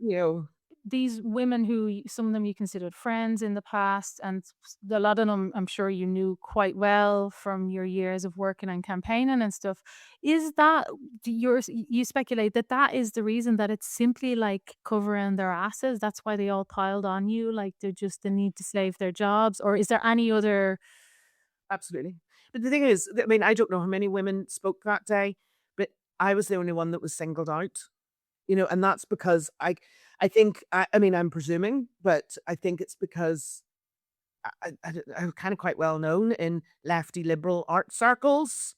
Speaker 2: You know,
Speaker 1: These women who some of them you considered friends in the past, and a lot of them I'm sure you knew quite well from your years of working and campaigning and stuff. Is that you speculate that that is the reason, that it's simply like covering their asses? That's why they all piled on you, like they're just the need to save their jobs, or is there any other?
Speaker 2: absolutely. But the thing is, I mean, I don't know how many women spoke that day, but I was the only one that was singled out. And that's because I think I mean, I'm presuming, but I think it's because I'm kind of quite well known in lefty liberal art circles.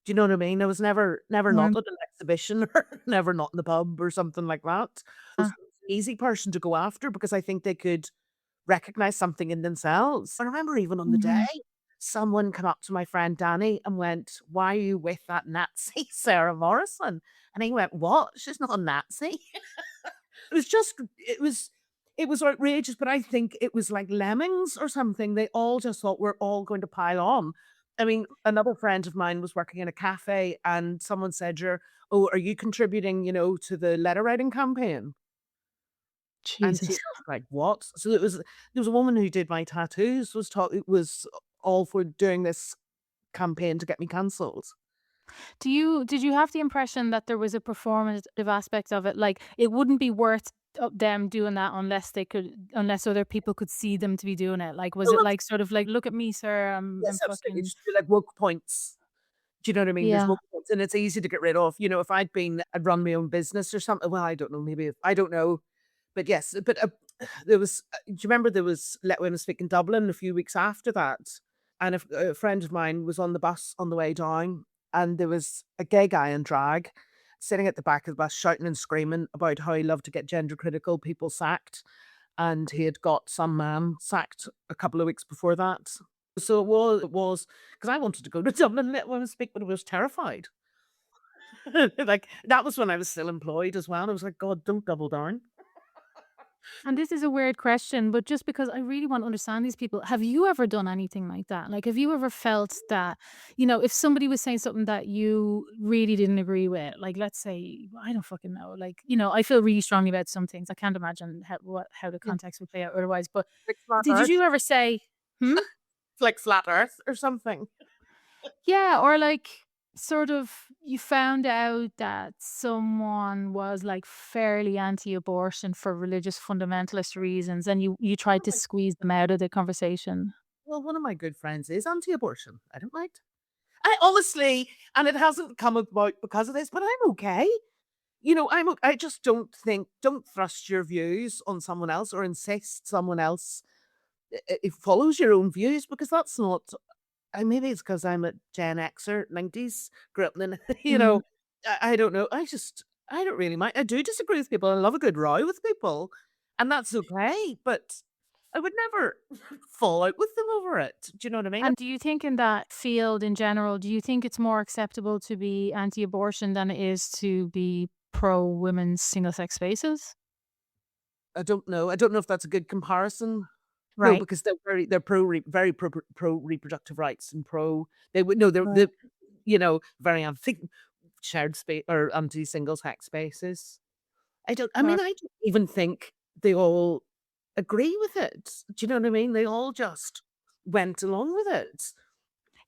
Speaker 2: Do you know what I mean? I was never
Speaker 1: Or
Speaker 2: not at an exhibition or never not in the pub or something like that. I was an easy person to go after because I think they could recognize something in themselves. I remember even on the day,
Speaker 1: Mhm.
Speaker 2: someone came up to my friend Danny and went, "Why are you with that Nazi Sarah Morrison?" And he went, "What? She's not a Nazi." It was just it was outrageous, but I think it was like lemmings or something. They all just thought we're all going to pile on. I mean, another friend of mine was working in a cafe and someone said, "Oh, are you contributing, to the letter writing campaign?" And she
Speaker 1: Jesus.
Speaker 2: was like, "What?" So there was a woman who did my tattoos was all for doing this campaign to get me cancelled.
Speaker 1: Did you have the impression that there was a performative aspect of it? Like, it wouldn't be worth them doing that unless other people could see them to be doing it. Like, was
Speaker 2: Well,
Speaker 1: it
Speaker 2: that's
Speaker 1: like sort of like, look at me, sir, I'm
Speaker 2: yes, absolutely.
Speaker 1: fucking.
Speaker 2: Just do like woke points. Do you know what I mean? There's
Speaker 1: Yeah.
Speaker 2: woke points and it's easy to get rid of. If I'd run my own business or something, well, I don't know, maybe if I don't know. But yes, but do you remember there was Let Women Speak in Dublin a few weeks after that? And a friend of mine was on the bus on the way down, and there was a gay guy in drag sitting at the back of the bus shouting and screaming about how he loved to get gender critical people sacked. And he had got some man sacked a couple of weeks before that. So it was because I wanted to go to Dublin and let women speak, but I was terrified. Like, that was when I was still employed as well. I was like, "God, don't double down."
Speaker 1: And this is a weird question, but just because I really want to understand these people, have you ever done anything like that? Like, have you ever felt that, if somebody was saying something that you really didn't agree with, like, let's say, I don't fucking know, like, I feel really strongly about some things. I can't imagine how the
Speaker 2: Yeah,
Speaker 1: context would play out otherwise. But
Speaker 2: like flat
Speaker 1: did
Speaker 2: earth.
Speaker 1: you ever say, hmm?
Speaker 2: It's like flat earth or something.
Speaker 1: Yeah, or like sort of you found out that someone was like fairly anti-abortion for religious fundamentalist reasons, and you tried
Speaker 2: Oh
Speaker 1: to
Speaker 2: my
Speaker 1: squeeze them out of the conversation.
Speaker 2: Well, one of my good friends is anti-abortion. I don't mind. I honestly and it hasn't come about because of this, but I'm okay. I just don't thrust your views on someone else or insist someone else it follows your own views because that's not maybe it's because 'cause I'm a Gen Xer, 90s, grew up in the
Speaker 1: Mm.
Speaker 2: I don't know. I don't really mind. I do disagree with people. I love a good row with people, and that's okay, but I would never fall out with them over it. Do you know what I mean?
Speaker 1: And do you think in that field in general, do you think it's more acceptable to be anti-abortion than it is to be pro women's single-sex spaces?
Speaker 2: I don't know. I don't know if that's a good comparison. No,
Speaker 1: Right.
Speaker 2: because they're very pro reproductive rights and pro they would no,
Speaker 1: Right.
Speaker 2: they're very anti shared space or anti single sex spaces. I
Speaker 1: Right.
Speaker 2: mean, I don't even think they all agree with it. Do you know what I mean? They all just went along with it.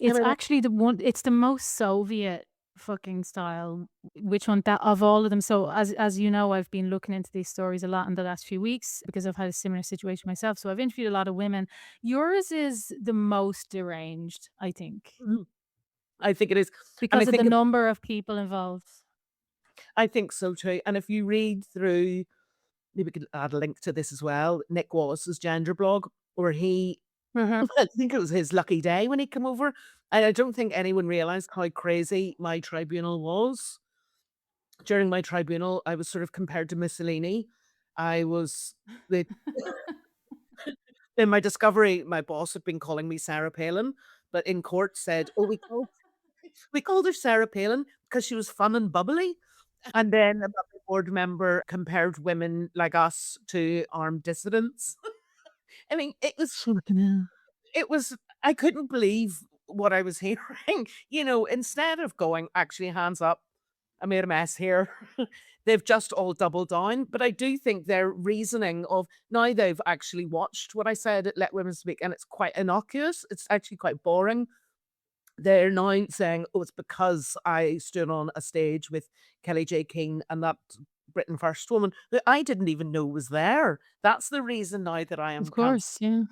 Speaker 2: I
Speaker 1: It's
Speaker 2: mean,
Speaker 1: actually it's the most Soviet fucking style, which one that of all of them. So as you know, I've been looking into these stories a lot in the last few weeks because I've had a similar situation myself. So I've interviewed a lot of women. Yours is the most deranged, I think,
Speaker 2: mhm, I think it is, and
Speaker 1: because of the number of people involved.
Speaker 2: I think so too. And if you read through, maybe we could add a link to this as well. Nick Wallace's gender blog, where he,
Speaker 1: Mhm.
Speaker 2: I think it was his lucky day when he came over. And I don't think anyone realized how crazy my tribunal was. During my tribunal, I was sort of compared to Mussolini. I was they in my discovery, my boss had been calling me Sarah Palin, but in court said, "Oh, we called her Sarah Palin because she was fun and bubbly." And then a public board member compared women like us to armed dissidents. I mean,
Speaker 1: Fucking hell.
Speaker 2: it was I couldn't believe what I was hearing. Instead of going, "Actually, hands up, I made a mess here," they've just all doubled down. But I do think their reasoning of now they've actually watched what I said at Let Women Speak, and it's quite innocuous. It's actually quite boring. They're now saying, "Oh, it's because I stood on a stage with Kelly J. King and that Britain First woman that I didn't even know was there. That's the reason now that I
Speaker 1: Of
Speaker 2: am cancelled."
Speaker 1: course, yeah.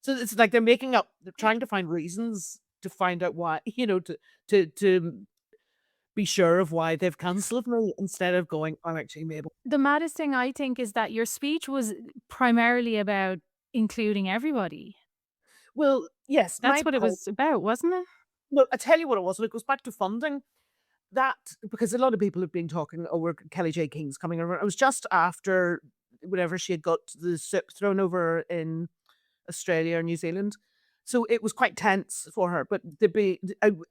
Speaker 2: So it's like they're trying to find reasons to find out why, to be sure of why they've cancelled me instead of going, "I'm actually maybe."
Speaker 1: The maddest thing I think is that your speech was primarily about including everybody.
Speaker 2: Well, yes,
Speaker 1: That's
Speaker 2: my
Speaker 1: what it
Speaker 2: point.
Speaker 1: was about, wasn't it?
Speaker 2: Well, I tell you what it was, and it goes back to funding. That because a lot of people have been talking, "Oh, we're Kelly J. King's coming over." It was just after whenever she had got the sook thrown over in Australia or New Zealand. So it was quite tense for her, but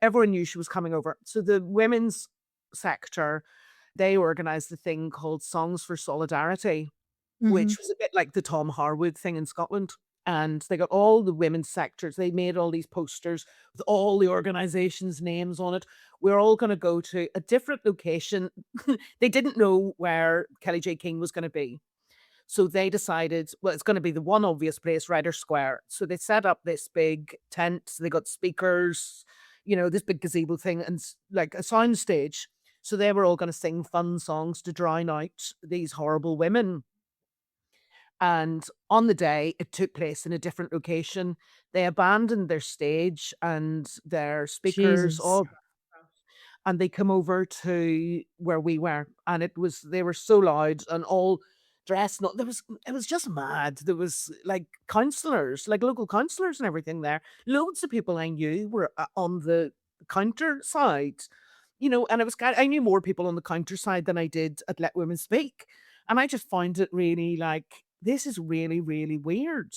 Speaker 2: everyone knew she was coming over. So the women's sector, they organised a thing called Songs for Solidarity,
Speaker 1: Mhm.
Speaker 2: which was a bit like the Tom Harwood thing in Scotland. And they got all the women's sectors. They made all these posters with all the organizations' names on it. We're all going to go to a different location. They didn't know where Kelly J. King was going to be. So they decided, well, it's going to be the one obvious place, Ryder Square. So they set up this big tent. They got speakers, this big gazebo thing, and like a sound stage. So they were all going to sing fun songs to drown out these horrible women. And on the day, it took place in a different location. They abandoned their stage and their speakers,
Speaker 1: Jesus.
Speaker 2: all and they come over to where we were, and they were so loud and all dressed not there was it was just mad. There was, like, counselors, like, local counselors and everything there. Loads of people I knew were, on the counter side, and it was kind I knew more people on the counter side than I did at Let Women Speak, and I just found it really, like, this is really, really weird.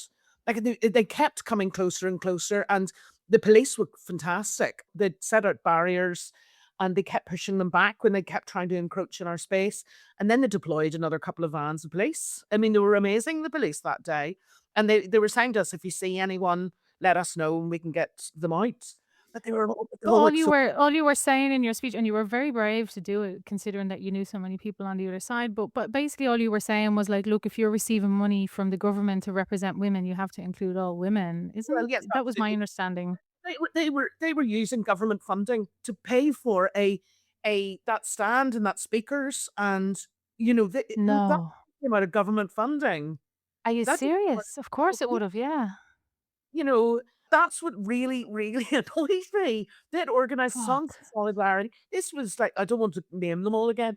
Speaker 2: Like, they kept coming closer and closer, and the police were fantastic. They'd set out barriers, and they kept pushing them back when they kept trying to encroach in our space. And then they deployed another couple of vans of police. I mean, they were amazing, the police that day. And they were saying to us, if you see anyone, let us know and we can get them out. But they
Speaker 1: But
Speaker 2: were all like so
Speaker 1: all you were saying in your speech, and you were very brave to do it considering that you knew so many people on the other side, but basically all you were saying was like, "Look, if you're receiving money from the government to represent women, you have to include all women," isn't
Speaker 2: well,
Speaker 1: it?
Speaker 2: yes,
Speaker 1: That was my
Speaker 2: absolutely.
Speaker 1: understanding.
Speaker 2: They were using government funding to pay for a that stand and that speakers and that
Speaker 1: No.
Speaker 2: came out of government funding.
Speaker 1: Are you
Speaker 2: That didn't come out
Speaker 1: serious? Of course it
Speaker 2: of
Speaker 1: would have, yeah.
Speaker 2: You know, that's what really, really annoys me. They'd organized Songs
Speaker 1: Fuck.
Speaker 2: of Solidarity. This was like I don't want to name them all again.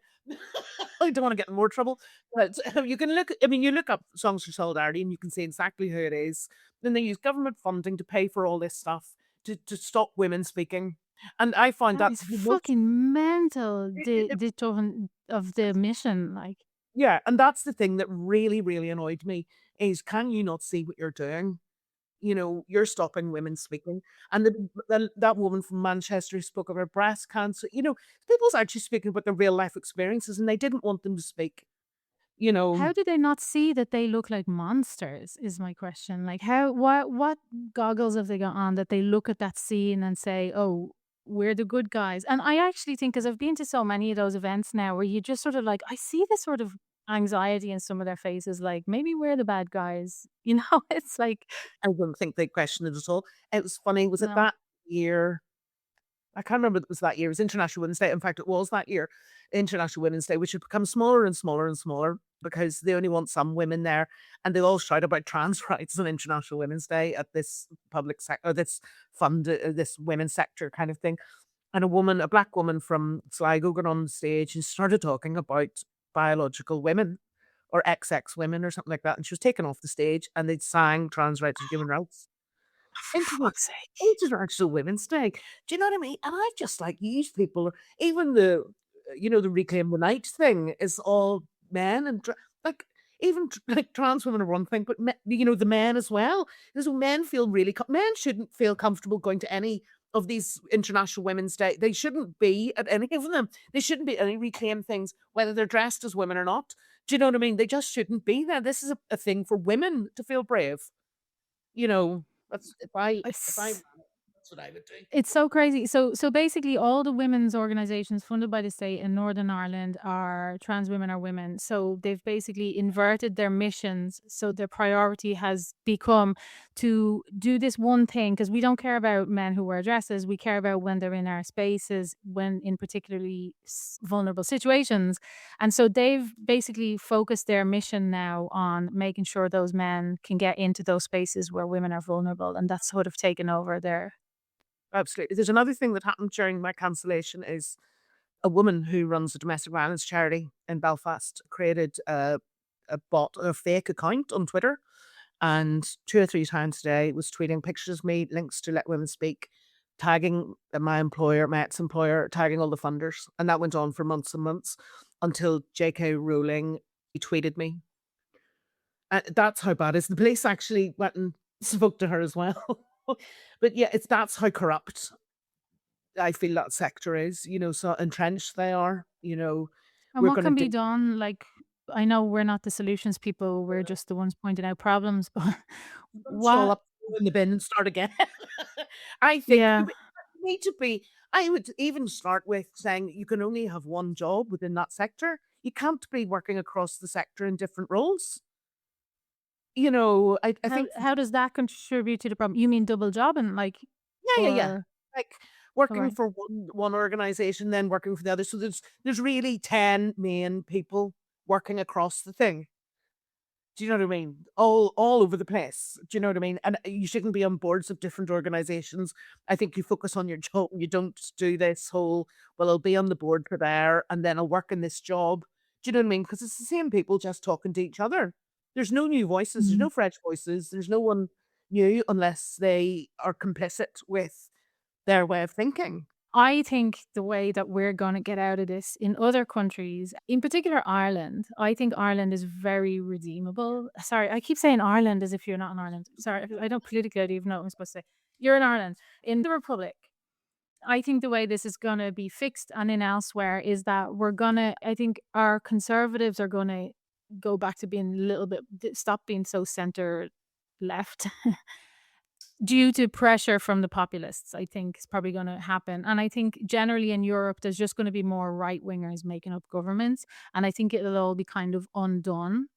Speaker 2: I don't wanna get in more trouble, but you can you look up Songs for Solidarity and you can see exactly who it is. Then they use government funding to pay for all this stuff to stop women speaking, and I find
Speaker 1: That is
Speaker 2: that's the most
Speaker 1: fucking mental,
Speaker 2: it
Speaker 1: the tone of the mission, like,
Speaker 2: yeah, and that's the thing that really, really annoyed me is, can you not see what you're doing? You're stopping women speaking. And that woman from Manchester who spoke about breast cancer, people's actually speaking about their real life experiences and they didn't want them to speak, you know.
Speaker 1: how do they not see that they look like monsters is my question. Like, how what goggles have they got on that they look at that scene and say, "Oh, we're the good guys." And I actually think, 'cause I've been to so many of those events now where you just sort of like I see this sort of anxiety in some of their faces, like, maybe we're the bad guys. It's like,
Speaker 2: I don't think they questioned it at all. It was funny, was it
Speaker 1: no.
Speaker 2: that year? I can't remember if it was that year. It was International Women's Day. In fact, it was that year, International Women's Day, which had become smaller and smaller and smaller because they only want some women there. And they all shout about trans rights on International Women's Day at this public sector, this fund, this women's sector kind of thing. And a black woman from Sligo got on the stage and started talking about biological women or XX women or something like that. And she was taken off the stage and they sang trans rights and human rights.
Speaker 1: For
Speaker 2: Interna
Speaker 1: fuck's sake.
Speaker 2: International Women's Day. Do you know what I mean? And I just like these people, even the Reclaim the Night thing is all men and like even like trans women are one thing, but the men as well. Because men feel really, men shouldn't feel comfortable going to any of these International Women's Day. They shouldn't be at any of them. They shouldn't be at any reclaim things, whether they're dressed as women or not. Do you know what I mean? They just shouldn't be there. This is a thing for women to feel brave. You know, that's if I ran
Speaker 1: It's
Speaker 2: it, that's what I would do.
Speaker 1: It's so crazy. So basically all the women's organizations funded by the state in Northern Ireland are trans women or women. So they've basically inverted their missions. So their priority has become to do this one thing because we don't care about men who wear dresses. We care about when they're in our spaces, when in particularly vulnerable situations. And so they've basically focused their mission now on making sure those men can get into those spaces where women are vulnerable. And that's sort of taken over their.
Speaker 2: Absolutely. There's another thing that happened during my cancellation is a woman who runs a domestic violence charity in Belfast created a fake account on Twitter, and 2 or 3 times a day was tweeting pictures of me, links to Let Women Speak, tagging my employer, my ex-employer, tagging all the funders, and that went on for months and months until J.K. Rowling tweeted me. That's how bad it is. The police actually went and spoke to her as well. But yeah, that's how corrupt I feel that sector is, so entrenched they are,
Speaker 1: And
Speaker 2: we're
Speaker 1: what
Speaker 2: gonna
Speaker 1: can be
Speaker 2: do
Speaker 1: done? Like, I know we're not the solutions people, we're just the ones pointing out problems, but
Speaker 2: bunch it all
Speaker 1: what
Speaker 2: up, throw in the bin and start again. I think
Speaker 1: yeah.
Speaker 2: you need to be I would even start with saying you can only have one job within that sector. You can't be working across the sector in different roles. I
Speaker 1: How
Speaker 2: think
Speaker 1: how does that contribute to the problem? You mean double jobbing, like,
Speaker 2: yeah, yeah, yeah.
Speaker 1: or
Speaker 2: Like working
Speaker 1: alright.
Speaker 2: for one organization, then working for the other. So there's really 10 main people working across the thing. Do you know what I mean? All over the place. Do you know what I mean? And you shouldn't be on boards of different organizations. I think you focus on your job. You don't do this whole, well, I'll be on the board for there and then I'll work in this job. Do you know what I mean? Because it's the same people just talking to each other. There's no new voices. There's
Speaker 1: Mm.
Speaker 2: no fresh voices. There's no one new unless they are complicit with their way of thinking.
Speaker 1: I think the way that we're gonna get out of this in other countries, in particular Ireland, I think Ireland is very redeemable. Sorry, I keep saying Ireland as if you're not in Ireland. Sorry, I don't politically I don't even know what I'm supposed to say. You're in Ireland. In the Republic, I think the way this is gonna be fixed and in elsewhere is that I think our conservatives are gonna go back to being a little bit stop being so center left. Due to pressure from the populists, I think is probably gonna happen, and I think generally in Europe, there's just gonna be more right wingers making up governments, and I think it'll all be kind of undone,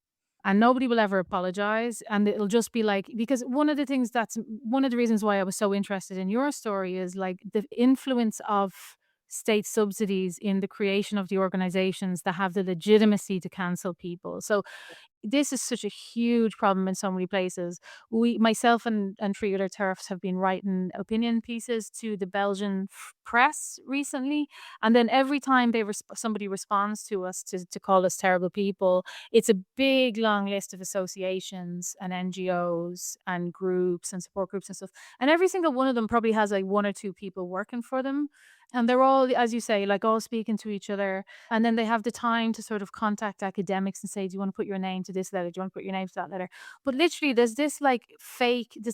Speaker 1: and nobody will ever apologize, and it'll just be like because one of the reasons why I was so interested in your story is, like, the influence of state subsidies in the creation of the organizations that have the legitimacy to cancel people, so this is such a huge problem in so many places. Myself and 3 other TERFs have been writing opinion pieces to the Belgian press recently, and then every time somebody responds to us to call us terrible people, it's a big long list of associations and NGOs and groups and support groups and stuff, and every single one of them probably has, like, 1 or 2 people working for them, and they're all, as you say, like, all speaking to each other, and then they have the time to sort of contact academics and say, "Do you want to put your name to this letter? Do you want to put your name to that letter?" But literally, there's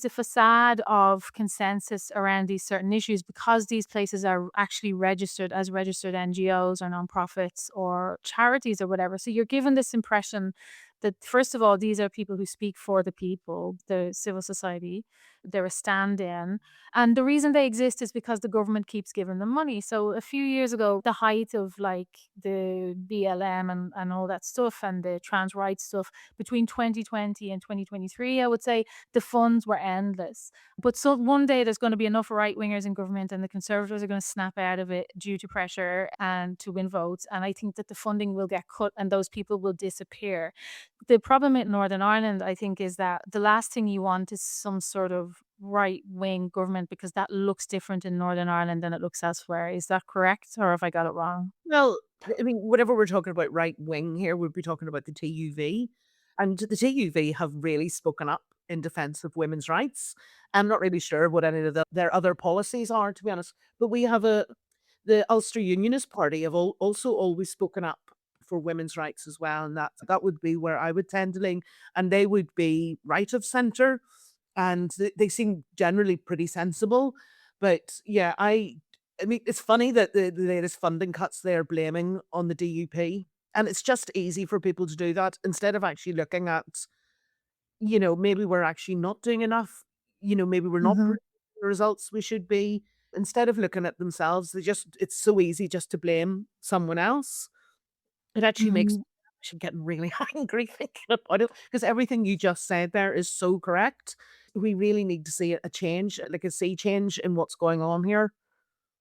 Speaker 1: a facade of consensus around these certain issues because these places are actually registered as registered NGOs or nonprofits or charities or whatever. So you're given this impression that, first of all, these are people who speak for the people, the civil society. They're a stand in. And the reason they exist is because the government keeps giving them money. So a few years ago, the height of like the BLM and all that stuff and the trans rights stuff between 2020 and 2023, I would say the funds were endless. But so one day there's going to be enough right wingers in government and the conservatives are going to snap out of it due to pressure and to win votes. And I think that the funding will get cut and those people will disappear. The problem in Northern Ireland, I think, is that the last thing you want is some sort of right wing government because that looks different in Northern Ireland than it looks elsewhere. Is that correct, or have I got it wrong?
Speaker 2: Well, I mean, whatever we're talking about right wing here, we'd be talking about the TUV. And the TUV have really spoken up in defense of women's rights. I'm not really sure what any of their other policies are, to be honest. But we have the Ulster Unionist Party have also always spoken up for women's rights as well, and that would be where I would tend to lean, and they would be right of center, and they seem generally pretty sensible. But yeah, I mean, it's funny that the latest funding cuts they're blaming on the DUP, and it's just easy for people to do that instead of actually looking at, maybe we're actually not doing enough. Maybe we're not
Speaker 1: Mhm.
Speaker 2: producing the results we should be. Instead of looking at themselves, it's so easy just to blame someone else. It actually makes
Speaker 1: Mhm.
Speaker 2: me actually getting really angry thinking about it because everything you just said there is so correct. We really need to see a change, like a sea change in what's going on here.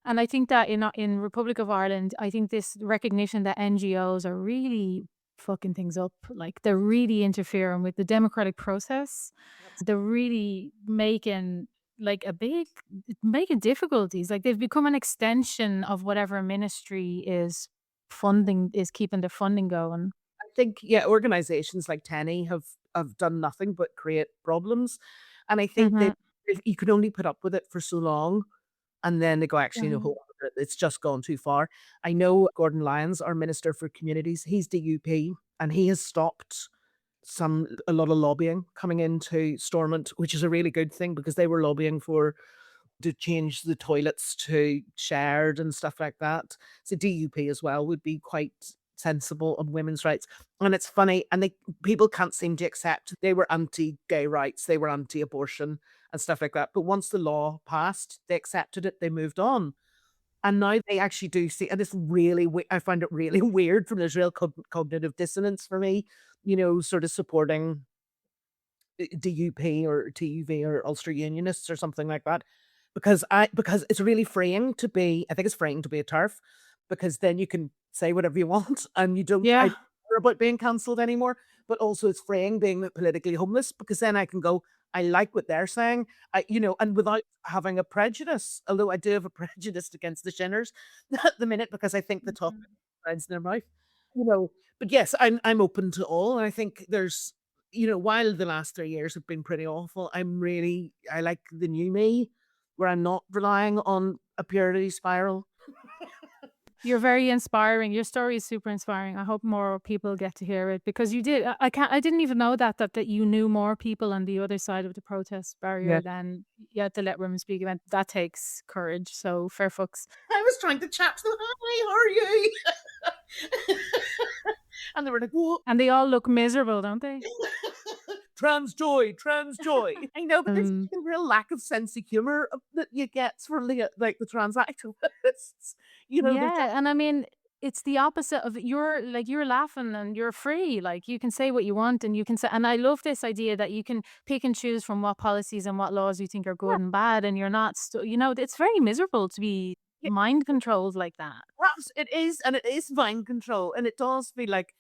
Speaker 1: And I think that in Republic of Ireland, I think this recognition that NGOs are really fucking things up, like, they're really interfering with the democratic process. They're really making, like, a big making difficulties, like, they've become an extension of whatever ministry is keeping the funding going.
Speaker 2: I think, yeah, organizations like Tenny have done nothing but create problems, and I think that
Speaker 1: Mhm.
Speaker 2: if you can only put up with it for so long, and then they go, "Actually, no, hold
Speaker 1: Um,
Speaker 2: on, it's just gone too far." I know Gordon Lyons, our Minister for Communities, he's DUP, and he has stopped a lot of lobbying coming into Stormont, which is a really good thing because they were lobbying for to change the toilets to shared and stuff like that. So DUP as well would be quite sensible on women's rights. And it's funny, and people can't seem to accept they were anti-gay rights, they were anti-abortion and stuff like that. But once the law passed, they accepted it, they moved on. And now they actually do see, and it's really, I find it really weird from this real cognitive dissonance for me, sort of supporting DUP or TUV or Ulster Unionists or something like that. Because it's really freeing to be I think it's freeing to be a TERF because then you can say whatever you want and I
Speaker 1: yeah.
Speaker 2: don't care about being cancelled anymore, but also it's freeing being politically homeless because then I can go, I like what they're saying, and without having a prejudice, although I do have a prejudice against the Shinners at the minute because I think the top
Speaker 1: Mhm.
Speaker 2: sounds in their mouth, you know. But yes, I'm open to all, and I think while the last 3 years have been pretty awful, I like the new me, where I'm not relying on a purity spiral.
Speaker 1: You're very inspiring. Your story is super inspiring. I hope more people get to hear it because you did. I didn't even know that you knew more people on the other side of the protest
Speaker 2: Yeah.
Speaker 1: barrier than you had to let women speak event. That takes courage. So fair fucks.
Speaker 2: I was trying to chat to them, "Hi, how are you?" And they were like, "What?"
Speaker 1: And they all look miserable, don't they?
Speaker 2: Trans joy, trans joy. I know, but there's
Speaker 1: Um,
Speaker 2: a real lack of sense of humor that you get from the trans activists. They're just
Speaker 1: yeah, and I mean, it's the opposite of you're laughing and you're free. Like you can say what you want and you can say and I love this idea that you can pick and choose from what policies and what laws you think are
Speaker 2: yeah,
Speaker 1: good and bad and you're not it's very miserable to be
Speaker 2: yeah.
Speaker 1: mind controlled like that.
Speaker 2: Perhaps it is, and it is mind control, and it does feel like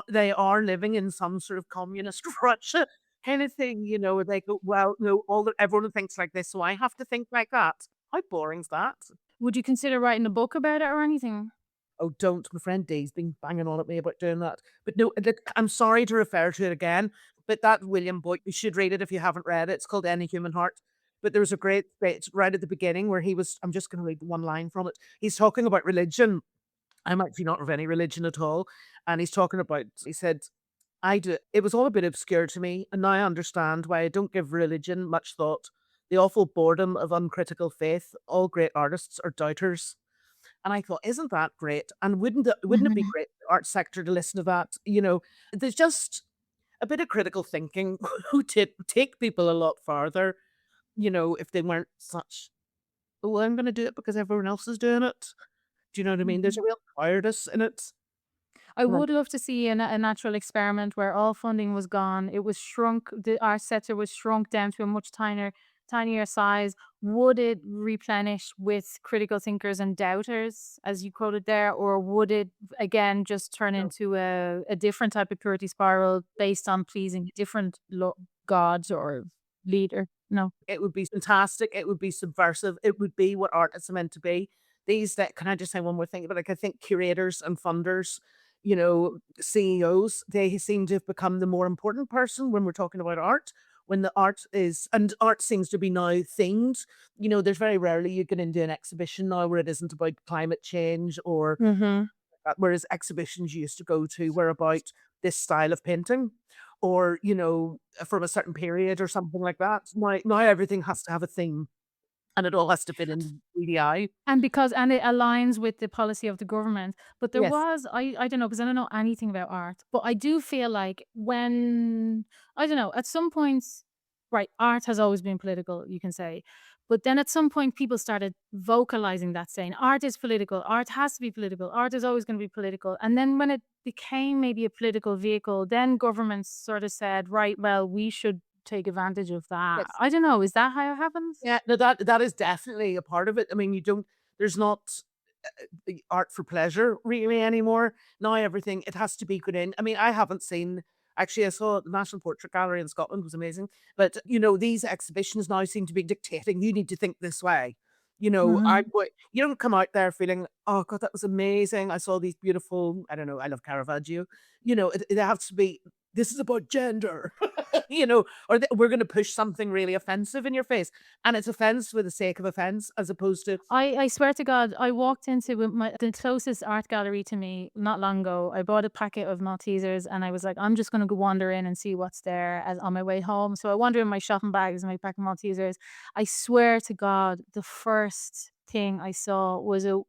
Speaker 2: they are living in some sort of communist Russia kind of thing, where they go, well, no, everyone thinks like this, so I have to think like that. How boring's that?
Speaker 1: Would you consider writing a book about it or anything?
Speaker 2: Oh, don't. My friend Dee's been banging on at me about doing that. But no, look, I'm sorry to refer to it again, but that William Boyd, you should read it if you haven't read it. It's called Any Human Heart. But there was a great bit right at the beginning where I'm just going to read one line from it. He's talking about religion. I'm actually not of any religion at all. And he said, it was all a bit obscure to me, and now I understand why I don't give religion much thought. The awful boredom of uncritical faith. All great artists are doubters. And I thought, isn't that great? And wouldn't it be
Speaker 1: Mhm.
Speaker 2: great for the arts sector to listen to that? There's just a bit of critical thinking who take people a lot farther, if they weren't such, oh, I'm gonna do it because everyone else is doing it. Do you know what I mean? There's a
Speaker 1: Mhm.
Speaker 2: real cowardice in it.
Speaker 1: I
Speaker 2: And
Speaker 1: would love to see a natural experiment where all funding was gone. It was shrunk. Our sector was shrunk down to a much tinier size. Would it replenish with critical thinkers and doubters, as you quoted there, or would it again just turn
Speaker 2: no,
Speaker 1: into a different type of purity spiral based on pleasing different gods or leader? No.
Speaker 2: it would be fantastic, it would be subversive, it would be what art is meant to be. These that Can I just say one more thing? But, like, I think curators and funders, CEOs, they seem to have become the more important person when we're talking about art, when the art is and art seems to be now themed. There's very rarely you get into an exhibition now where it isn't about climate change or
Speaker 1: Mhm.
Speaker 2: Whereas exhibitions you used to go to were about this style of painting or, from a certain period or something like that. Now everything has to have a theme and it all has to fit in the eye.
Speaker 1: And it aligns with the policy of the government. But there
Speaker 2: Yes.
Speaker 1: was I don't know, because I don't know anything about art, but I do feel like when I don't know, at some points, right, art has always been political, you can say. But then at some point people started vocalizing that, saying art is political, art has to be political, art is always going to be political. And then when it became maybe a political vehicle, then governments sort of said, right, well, we should take advantage of that.
Speaker 2: Yes.
Speaker 1: I don't know, is that how it happens?
Speaker 2: Yeah, no, that is definitely a part of it. I mean, you don't there's not the art for pleasure really anymore. Now everything it has to be good in. I mean, I haven't seen actually I saw the National Portrait Gallery in Scotland was amazing. But these exhibitions now seem to be dictating you need to think this way.
Speaker 1: Mhm.
Speaker 2: You don't come out there feeling, oh God, that was amazing. I saw these beautiful, I don't know, I love Caravaggio. It has to be this is about gender, we're going to push something really offensive in your face. And it's offense for the sake of offense as opposed to,
Speaker 1: I swear to God, I walked into the closest art gallery to me not long ago. I bought a packet of Maltesers and I was like, I'm just gonna go wander in and see what's there as on my way home. So I wander in my shopping bags and my pack of Maltesers. I swear to God, the first thing I saw was a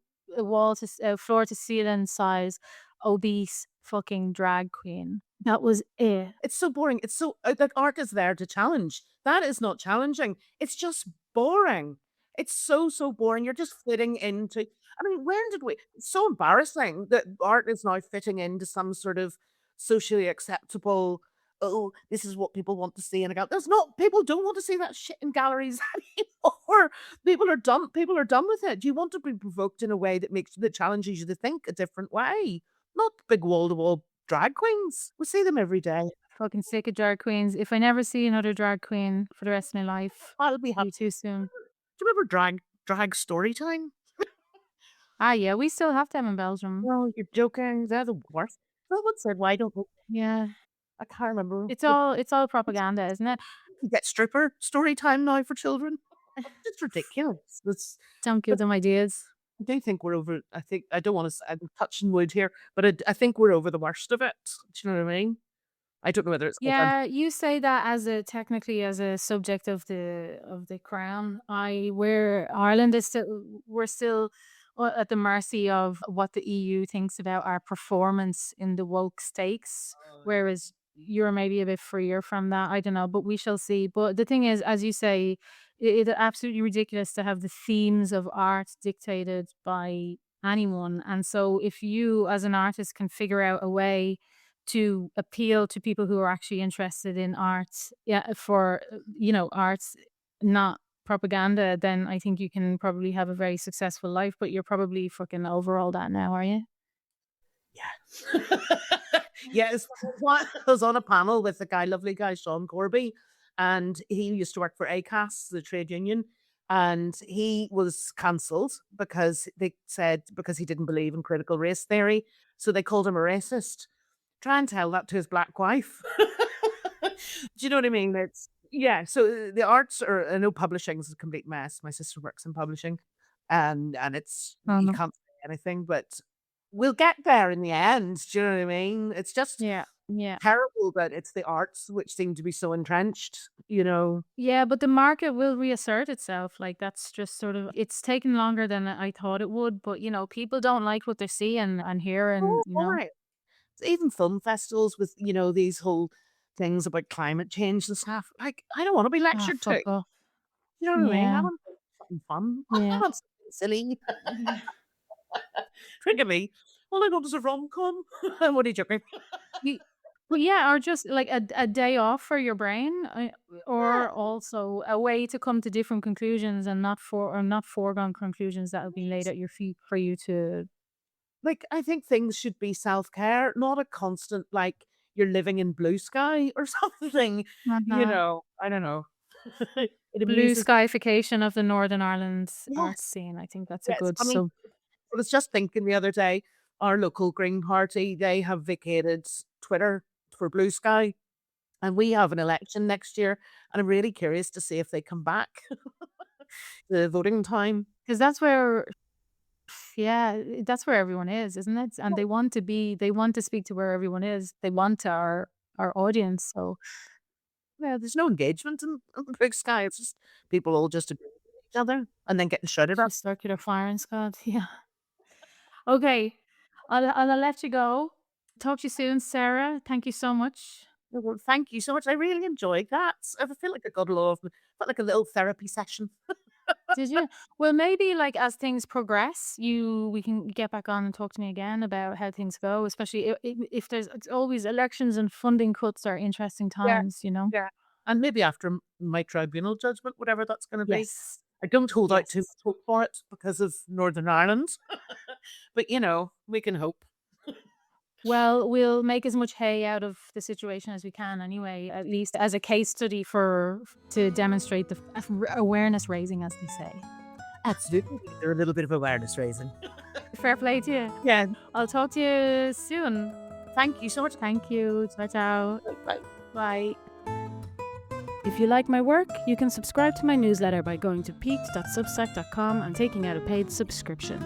Speaker 1: floor to ceiling size obese fucking drag queen. That was it.
Speaker 2: it's so boring. It's so like art is there to challenge. That is not challenging. It's just boring. It's so, so boring. You're just fitting into I mean, when did we it's so embarrassing that art is now fitting into some sort of socially acceptable, oh, this is what people want to see in a gallery. There's not people don't want to see that shit in galleries anymore. People are done with it. You want to be provoked in a way that challenges you to think a different way. Not big wall to wall drag queens. We see them every day.
Speaker 1: Fucking sick of drag queens. If I never see another drag queen for the rest of my life,
Speaker 2: I'll be
Speaker 1: it'll
Speaker 2: happy.
Speaker 1: be too soon.
Speaker 2: Do you remember drag story time?
Speaker 1: Ah, yeah, we still have them in Belgium.
Speaker 2: No, you're joking. They're the worst. Someone said, "Why don't we?"
Speaker 1: Yeah.
Speaker 2: I can't remember.
Speaker 1: It's all
Speaker 2: It's
Speaker 1: propaganda, isn't it?
Speaker 2: you get stripper story time now for children. It's ridiculous.
Speaker 1: Don't give
Speaker 2: But
Speaker 1: them ideas.
Speaker 2: I do think we're over. I think I don't want to. I'm touching wood here, but I think we're over the worst of it. Do you know what I mean? I don't know whether it's because I'm.
Speaker 1: Yeah, you say that as a technically as a subject of the crown. Where Ireland is still we're still at the mercy of what the EU thinks about our performance in the woke stakes, whereas you're maybe a bit freer from that. I don't know, but we shall see. But the thing is, as you say, it's absolutely ridiculous to have the themes of art dictated by anyone. And so if you as an artist can figure out a way to appeal to people who are actually interested in arts, yeah, for, arts, not propaganda, then I think you can probably have a very successful life, but you're probably fucking over all that now, are you?
Speaker 2: Yeah. Yes, I was on a panel with a guy, lovely guy, Sean Corby, and he used to work for ACAS, the trade union, and he was cancelled because they said because he didn't believe in critical race theory, so they called him a racist. Try and tell that to his black wife. Do you know what I mean? It's yeah. So the arts are. I know publishing is a complete mess. My sister works in publishing, and it's
Speaker 1: Oh,
Speaker 2: you
Speaker 1: no.
Speaker 2: can't say anything, but we'll get there in the end. Do you know what I mean? It's just
Speaker 1: Yeah, yeah.
Speaker 2: terrible that it's the arts which seem to be so entrenched.
Speaker 1: Yeah, but the market will reassert itself, like, that's just sort of it's taken longer than I thought it would, but, people don't like what they see and hear
Speaker 2: Oh,
Speaker 1: and,
Speaker 2: all right. Even film festivals with these whole things about climate change and stuff. Like I don't want to be
Speaker 1: ah,
Speaker 2: lectured to.
Speaker 1: fuck off.
Speaker 2: You know what I mean? I
Speaker 1: Yeah,
Speaker 2: want something fun. I
Speaker 1: yeah.
Speaker 2: want something silly. Look at me. All I want is a rom-com. What are you joking?
Speaker 1: Ye Well, yeah, or just like a day off for your brain,
Speaker 2: Yeah.
Speaker 1: or also a way to come to different conclusions and not foregone conclusions that have been laid
Speaker 2: Yes.
Speaker 1: at your feet for you to
Speaker 2: Like, I think things should be self-care, not a constant, like, you're living in blue sky or something,
Speaker 1: uh
Speaker 2: I don't know. It
Speaker 1: blue
Speaker 2: amuses
Speaker 1: skyfication of the Northern Ireland art
Speaker 2: yes,
Speaker 1: scene. I think that's a
Speaker 2: yes.
Speaker 1: good
Speaker 2: I mean,
Speaker 1: sub
Speaker 2: I was just thinking the other day, our local Green Party, they have vacated Twitter for blue sky, and we have an election next year, and I'm really curious to see if they come back, the voting time.
Speaker 1: 'cause that's where Yeah, that's where everyone is, isn't it? And they want to speak to where everyone is. They want our audience. So
Speaker 2: Yeah, there's no engagement in the big sky. It's just people all just agree with each other and then getting shouted
Speaker 1: it's
Speaker 2: at.
Speaker 1: just circular firing squad. Yeah. Okay. I'll let you go. Talk to you soon, Sarah. Thank you so much.
Speaker 2: Well, thank you so much. I really enjoyed that. I feel like I got a lot of, felt like a little therapy session.
Speaker 1: Did you? Well, maybe like as things progress, we can get back on and talk to me again about how things go, especially if there's it's always elections and funding cuts are interesting
Speaker 2: Yeah,
Speaker 1: times, you know?
Speaker 2: yeah. And maybe after my tribunal judgment, whatever that's going to be,
Speaker 1: Yes.
Speaker 2: I don't hold out too
Speaker 1: Yes.
Speaker 2: much hope for it because of Northern Ireland. But we can hope.
Speaker 1: Well, we'll make as much hay out of the situation as we can anyway, at least as a case study for to demonstrate the awareness raising, as they say.
Speaker 2: Absolutely. They're a little bit of awareness raising.
Speaker 1: Fair play to you.
Speaker 2: Yeah.
Speaker 1: I'll talk to you soon.
Speaker 2: Thank you so much.
Speaker 1: Thank you. Ciao, ciao.
Speaker 2: Bye.
Speaker 1: Bye. If you like my work, you can subscribe to my newsletter by going to peaked.substack.com and taking out a paid subscription.